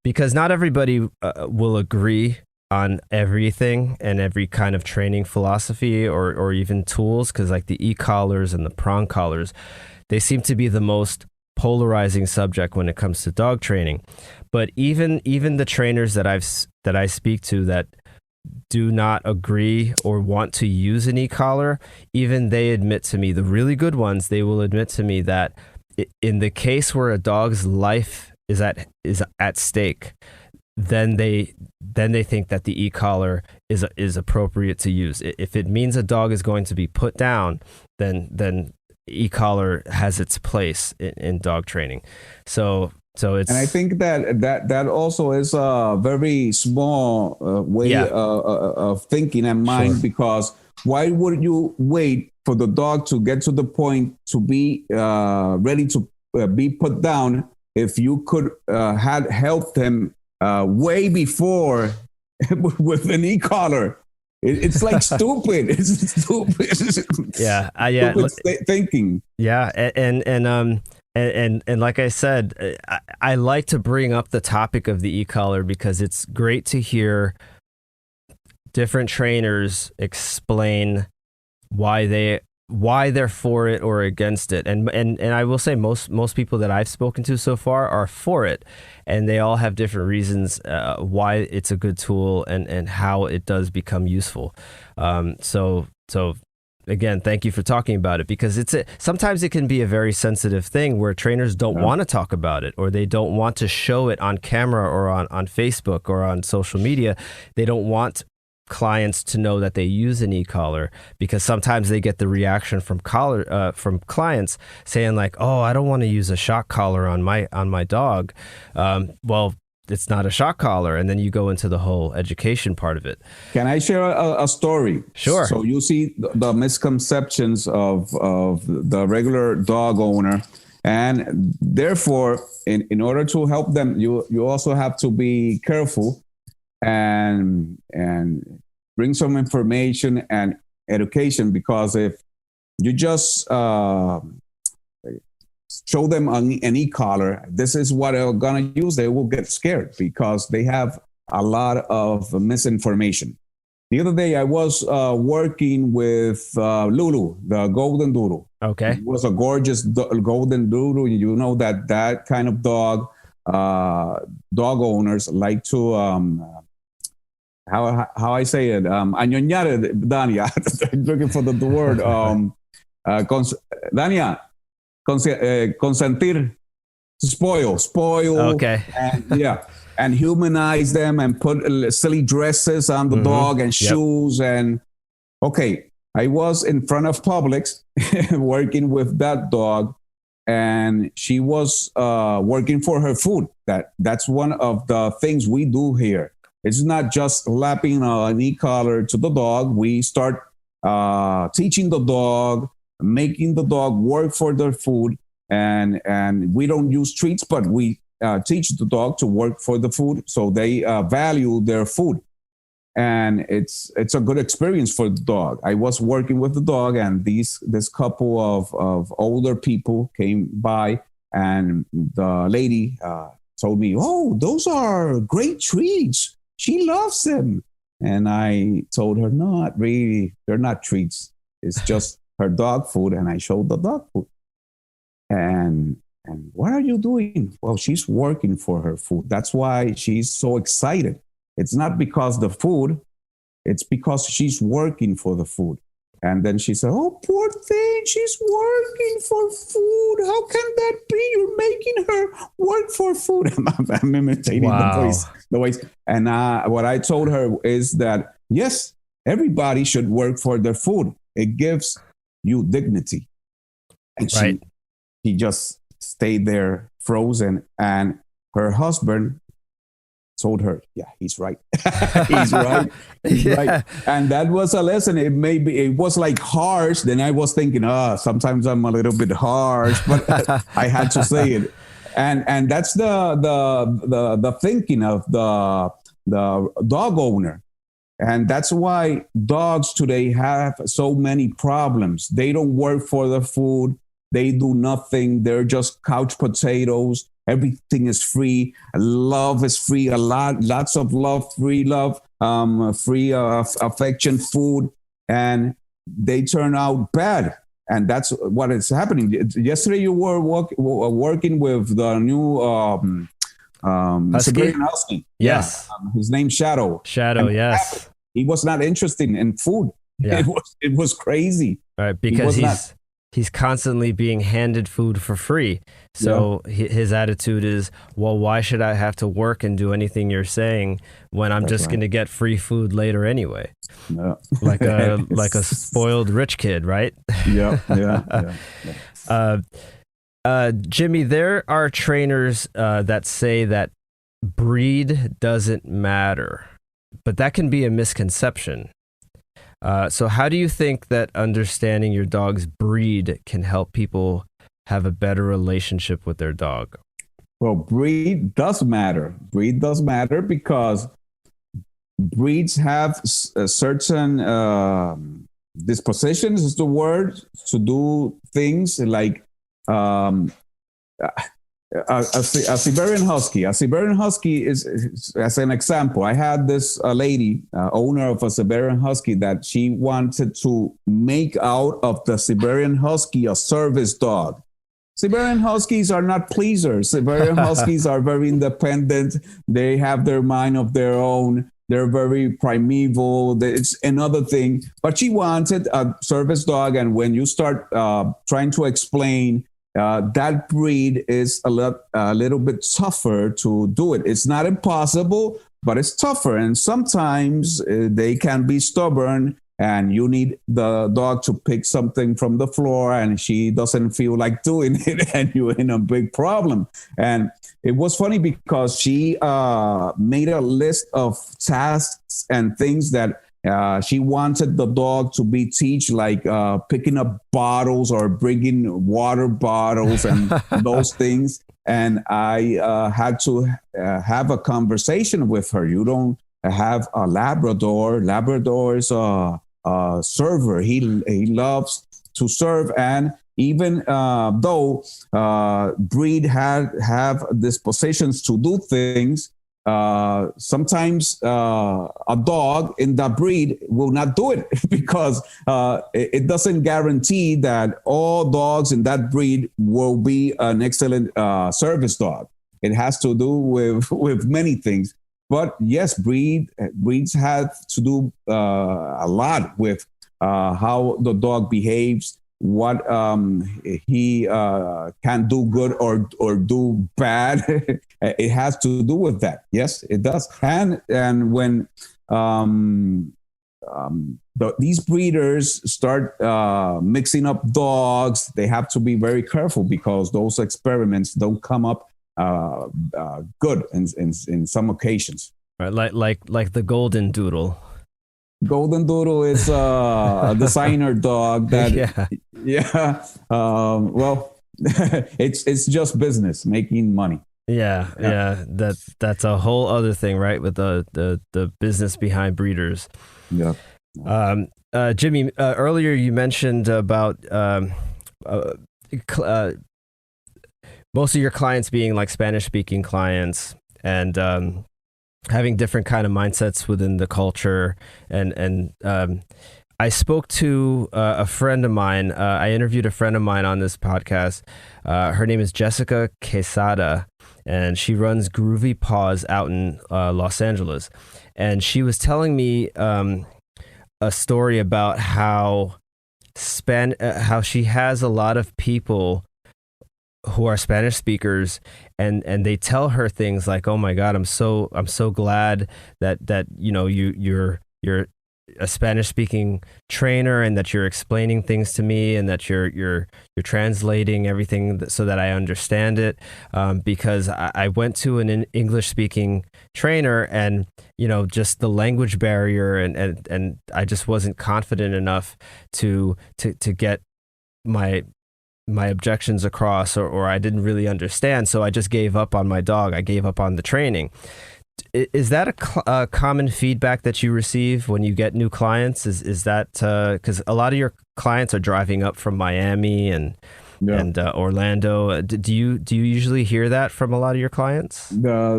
because not everybody will agree on everything and every kind of training philosophy or even tools, because like the e-collars and the prong collars, they seem to be the most polarizing subject when it comes to dog training. But even the trainers that I speak to that do not agree or want to use an e-collar, even they admit to me, the really good ones, they will admit to me that in the case where a dog's life is at stake, then they think that the e-collar is appropriate to use. If it means a dog is going to be put down, then e-collar has its place in dog training. So it's, and I think that also is a very small way of thinking and mind. Sure. Because why would you wait for the dog to get to the point to be ready to be put down if you could had helped him way before with an e-collar? It's like stupid. It's stupid. Yeah, stupid thinking. Yeah, and like I said, I like to bring up the topic of the e-collar because it's great to hear different trainers explain why they're for it or against it. And I will say most people that I've spoken to so far are for it, and they all have different reasons why it's a good tool and how it does become useful. So again, thank you for talking about it, because sometimes it can be a very sensitive thing where trainers don't want to talk about it, or they don't want to show it on camera or on Facebook or on social media. They don't want clients to know that they use an e-collar, because sometimes they get the reaction from clients saying like, "Oh, I don't want to use a shock collar on my dog." Well, it's not a shock collar, and then you go into the whole education part of it. Can I share a story? Sure. So you see the misconceptions of the regular dog owner, and therefore, in order to help them, you also have to be careful and bring some information and education, because if you just show them an e-collar, this is what they're gonna use, they will get scared because they have a lot of misinformation. The other day I was working with Lulu, the golden doodle. Okay. It was a gorgeous golden doodle. You know that kind of dog owners like to how I say it, añoñar, Dania, looking for the word, Dania, consentir, spoil, Okay. and humanize them and put silly dresses on the dog and shoes. And okay, I was in front of Publix working with that dog, and she was working for her food. That's one of the things we do here. It's not just lapping an e-collar to the dog. We start teaching the dog, making the dog work for their food, and we don't use treats, but we teach the dog to work for the food, so they value their food. And it's a good experience for the dog. I was working with the dog, and this couple of older people came by, and the lady told me, "Oh, those are great treats. She loves them." And I told her, "No, not really. They're not treats. It's just her dog food." And I showed the dog food. And what are you doing? Well, she's working for her food. That's why she's so excited. It's not because the food, it's because she's working for the food. And then she said, "Oh, poor thing, she's working for food. How can that be? You're making her work for food." I'm imitating the voice. And what I told her is that, yes, everybody should work for their food. It gives you dignity. And she just stayed there frozen. And her husband told her, "Yeah, he's right." He's right. He's right. And that was a lesson. It was like harsh. Then I was thinking, sometimes I'm a little bit harsh, but I had to say it. And that's the thinking of the dog owner. And that's why dogs today have so many problems. They don't work for the food. They do nothing. They're just couch potatoes. Everything is free. Love is free. Lots of love, free love, free affection, food, and they turn out bad. And that's what is happening. Yesterday, you were working with the new Siberian Husky. Yes, his name's Shadow. Shadow, yes. He was not interested in food. Yeah. It was crazy. Right, because he's constantly being handed food for free. So his attitude is, well, why should I have to work and do anything you're saying when I'm just going to get free food later anyway? Yeah. Like a spoiled rich kid, right? Yeah. Jimmy, there are trainers that say that breed doesn't matter, but that can be a misconception. So how do you think that understanding your dog's breed can help people have a better relationship with their dog? Well, breed does matter. Breed does matter because breeds have a certain dispositions, is the word, to do things like a Siberian Husky. A Siberian Husky is, as an example, I had this lady, owner of a Siberian Husky, that she wanted to make out of the Siberian Husky a service dog. Siberian Huskies are not pleasers. Siberian Huskies are very independent. They have their mind of their own. They're very primeval. It's another thing. But she wanted a service dog. And when you start trying to explain that breed is a little bit tougher to do it. It's not impossible, but it's tougher. And sometimes they can be stubborn, and you need the dog to pick something from the floor, and she doesn't feel like doing it, and you're in a big problem. And it was funny because she made a list of tasks and things that she wanted the dog to be teach, like picking up bottles or bringing water bottles and those things. And I had to have a conversation with her. You don't have a Labrador. Labrador is a server. He loves to serve. And even though breed have dispositions to do things, sometimes a dog in that breed will not do it because it doesn't guarantee that all dogs in that breed will be an excellent service dog. It has to do with many things. But yes, breeds have to do a lot with how the dog behaves, what he can do good or do bad. It has to do with that. Yes, it does. And when these breeders start mixing up dogs, they have to be very careful because those experiments don't come up good in some occasions. Right, like the golden doodle. Golden Doodle is a designer dog that, well, it's just business, making money. Yeah. That's a whole other thing, right? With the business behind breeders. Yeah. Jimmy, earlier you mentioned about most of your clients being like Spanish-speaking clients and having different kind of mindsets within the culture. And I spoke to a friend of mine. I interviewed a friend of mine on this podcast. Her name is Jessica Quesada, and she runs Groovy Paws out in Los Angeles. And she was telling me a story about how she has a lot of people who are Spanish speakers, and they tell her things like, "Oh my God, I'm so glad that you're a Spanish speaking trainer and that you're explaining things to me and that you're translating everything so that I understand it, because I went to an English speaking trainer and just the language barrier and I just wasn't confident enough to get my objections across, or I didn't really understand. So I just gave up on my dog. I gave up on the training." Is that a common feedback that you receive when you get new clients? Is that because a lot of your clients are driving up from Miami and Orlando? Do you usually hear that from a lot of your clients? The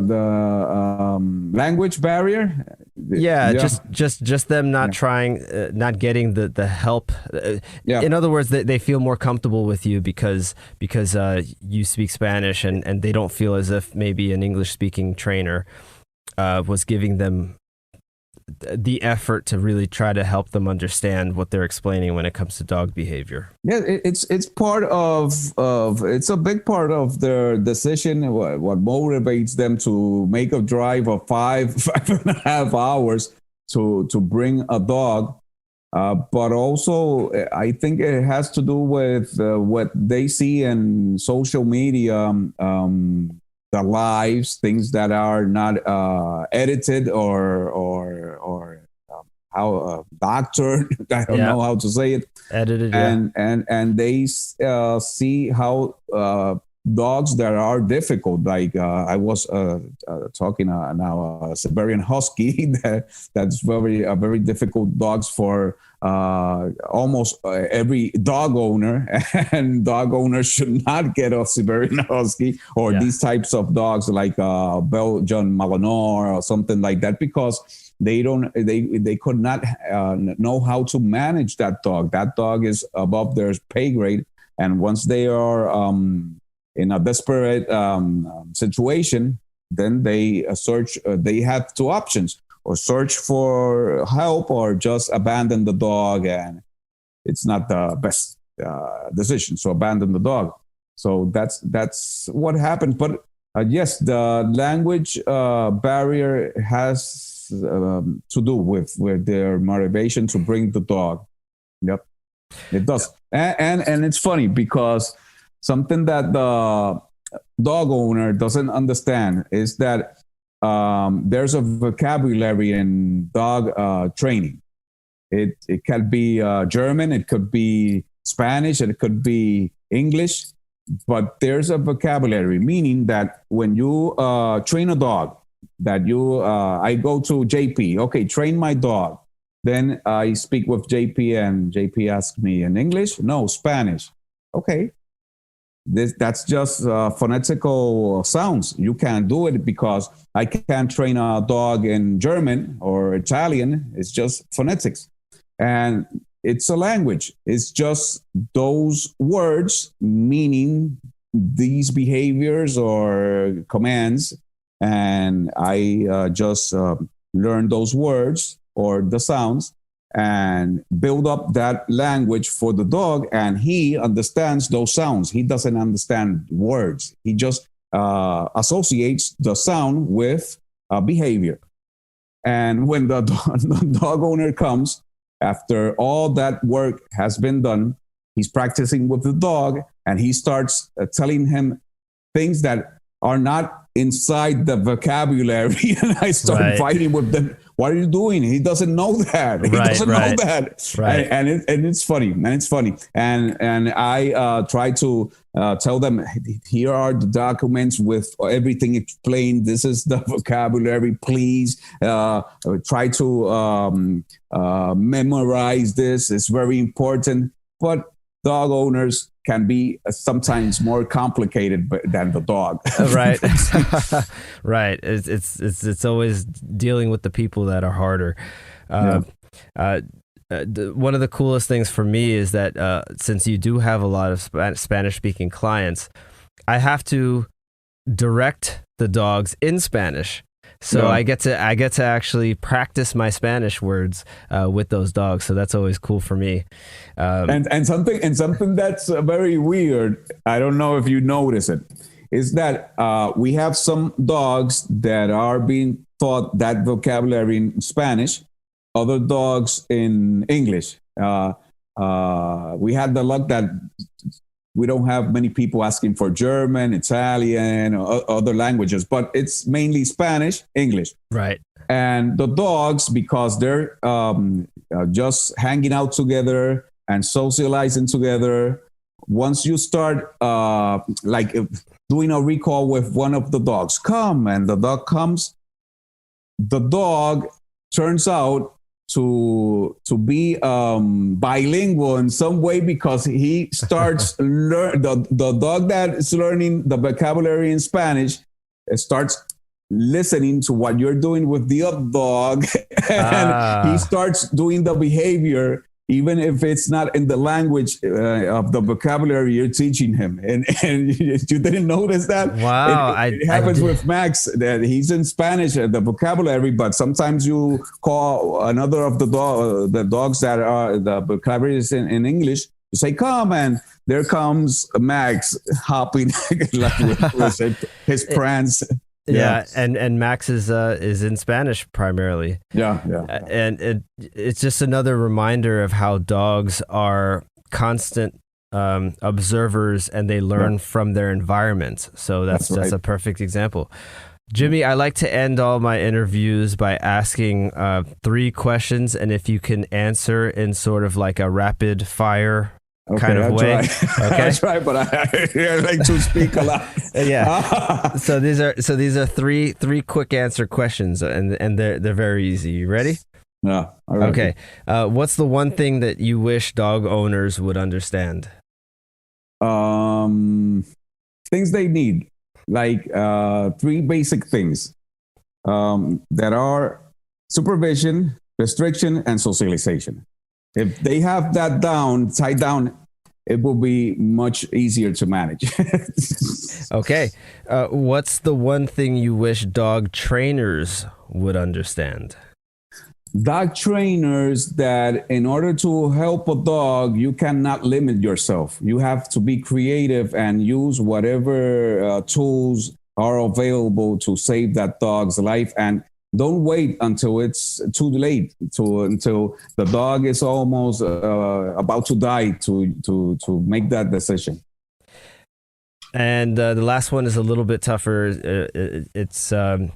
language barrier. Yeah. Just them not trying, not getting the help. In other words, they feel more comfortable with you because you speak Spanish and they don't feel as if maybe an English speaking trainer was giving them the effort to really try to help them understand what they're explaining when it comes to dog behavior. Yeah, it's part of it's a big part of their decision. What motivates them to make a drive of 5.5 hours to bring a dog, but also I think it has to do with what they see in social media. The lives, things that are not edited or how doctored. I don't know how to say it. Edited, and they see how dogs that are difficult. Like I was talking now a Siberian Husky that's a very difficult dogs for almost every dog owner, and dog owners should not get a Siberian Husky or these types of dogs like Belgian Malinois or something like that, because they could not know how to manage that dog. That dog is above their pay grade, and once they are in a desperate situation, then they search. They have two options: or search for help, or just abandon the dog. And it's not the best decision. So abandon the dog. So that's what happened. But yes, the language barrier has to do with their motivation to bring the dog. Yep, it does. And it's funny because something that the dog owner doesn't understand is that there's a vocabulary in dog training. It can be German, it could be Spanish, and it could be English, but there's a vocabulary, meaning that when you train a dog, that I go to JP, okay, train my dog. Then I speak with JP and JP asks me in English, no, Spanish. Okay. That's just phonetical sounds. You can't do it because I can't train a dog in German or Italian. It's just phonetics. And it's a language. It's just those words meaning these behaviors or commands and I just learn those words or the sounds and build up that language for the dog, and he understands those sounds. He doesn't understand words. He just associates the sound with behavior. And when the dog owner comes, after all that work has been done, he's practicing with the dog, and he starts telling him things that are not inside the vocabulary. And I start fighting with them. What are you doing? He doesn't know that. He doesn't know that. Right. And it's funny. And I try to tell them, here are the documents with everything explained. This is the vocabulary. Please try to memorize this. It's very important. But dog owners can be sometimes more complicated than the dog. Right. Right. It's always dealing with the people that are harder. One of the coolest things for me is that since you do have a lot of Spanish speaking clients, I have to direct the dogs in Spanish. So I get to actually practice my Spanish words with those dogs. So that's always cool for me. And something that's very weird, I don't know if you notice it, is that we have some dogs that are being taught that vocabulary in Spanish, other dogs in English. We had the luck that we don't have many people asking for German, Italian, or other languages, but it's mainly Spanish, English. Right. And the dogs, because they're just hanging out together and socializing together, once you start like doing a recall with one of the dogs, come, and the dog comes, the dog turns out to be bilingual in some way, because he starts the dog that is learning the vocabulary in Spanish starts listening to what you're doing with the other dog, and he starts doing the behavior, even if it's not in the language of the vocabulary you're teaching him. And you didn't notice that? Wow. It happens with Max, that he's in Spanish, the vocabulary, but sometimes you call another of the dogs that are the vocabulary is in English. You say, come, and there comes Max hopping like with his prance. Yeah, and Max is in Spanish primarily. Yeah. And it's just another reminder of how dogs are constant observers, and they learn from their environment. So that's a perfect example. Jimmy, I like to end all my interviews by asking 3 questions, and if you can answer in sort of like a rapid fire kind of way. Okay, I try, but I like to speak a lot. Yeah. So these are three quick answer questions, and they're very easy. You ready? Yeah. All right. Okay. What's the one thing that you wish dog owners would understand? Things they need, like 3 basic things that are supervision, restriction, and socialization. If they have that tied down, it will be much easier to manage. Okay. What's the one thing you wish dog trainers would understand? Dog trainers, that in order to help a dog, you cannot limit yourself. You have to be creative and use whatever tools are available to save that dog's life. And don't wait until it's too late, until the dog is almost about to die to make that decision. And the last one is a little bit tougher. It's a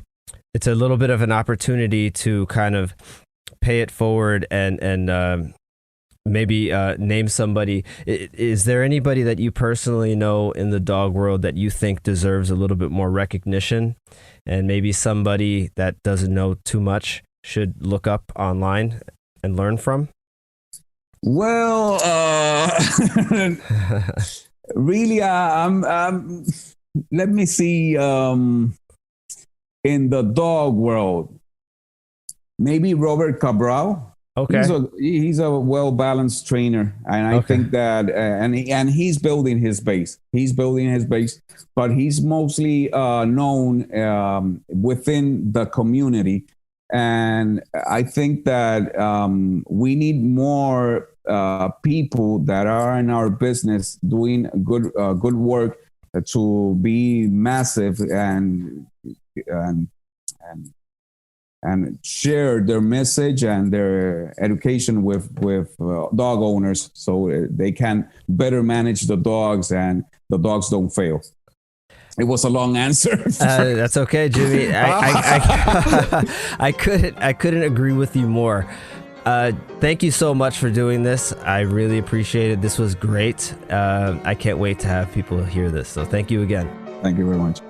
little bit of an opportunity to kind of pay it forward and maybe name somebody. Is there anybody that you personally know in the dog world that you think deserves a little bit more recognition, and maybe somebody that doesn't know too much should look up online and learn from? Well, really, let me see. In the dog world, maybe Robert Cabral. Okay. He's a well-balanced trainer, and I think that and he's building his base. But he's mostly known within the community, and I think that we need more people that are in our business doing good work to be massive and share their message and their education with dog owners, so they can better manage the dogs and the dogs don't fail. It was a long answer. That's okay, Jimmy. I couldn't agree with you more. Thank you so much for doing this. I really appreciate it. This was great. I can't wait to have people hear this. So thank you again. Thank you very much.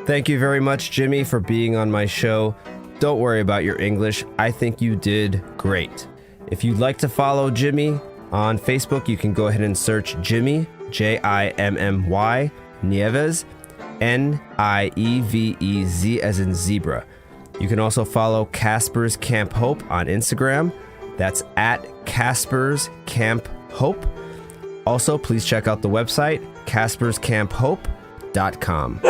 Thank you very much, Jimmy, for being on my show. Don't worry about your English. I think you did great. If you'd like to follow Jimmy on Facebook, you can go ahead and search Jimmy, Jimmy, Nievez, Nievez as in zebra. You can also follow Caspers Camp Hope on Instagram. That's at Caspers Camp Hope. Also, please check out the website, CaspersCampHope.com.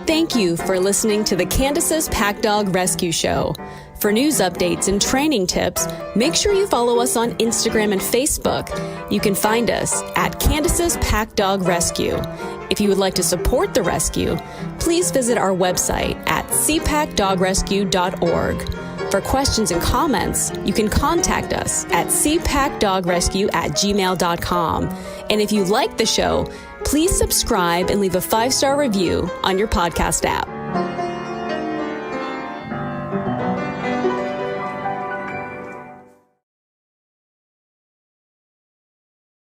Thank you for listening to the Candaces Pack Dog Rescue Show. For news updates and training tips, make sure you follow us on Instagram and Facebook. You can find us at Candaces Pack Dog Rescue. If you would like to support the rescue, please visit our website at cpackdogrescue.org. For questions and comments, you can contact us at cpackdogrescue@gmail.com. And if you like the show, please subscribe and leave a 5-star review on your podcast app.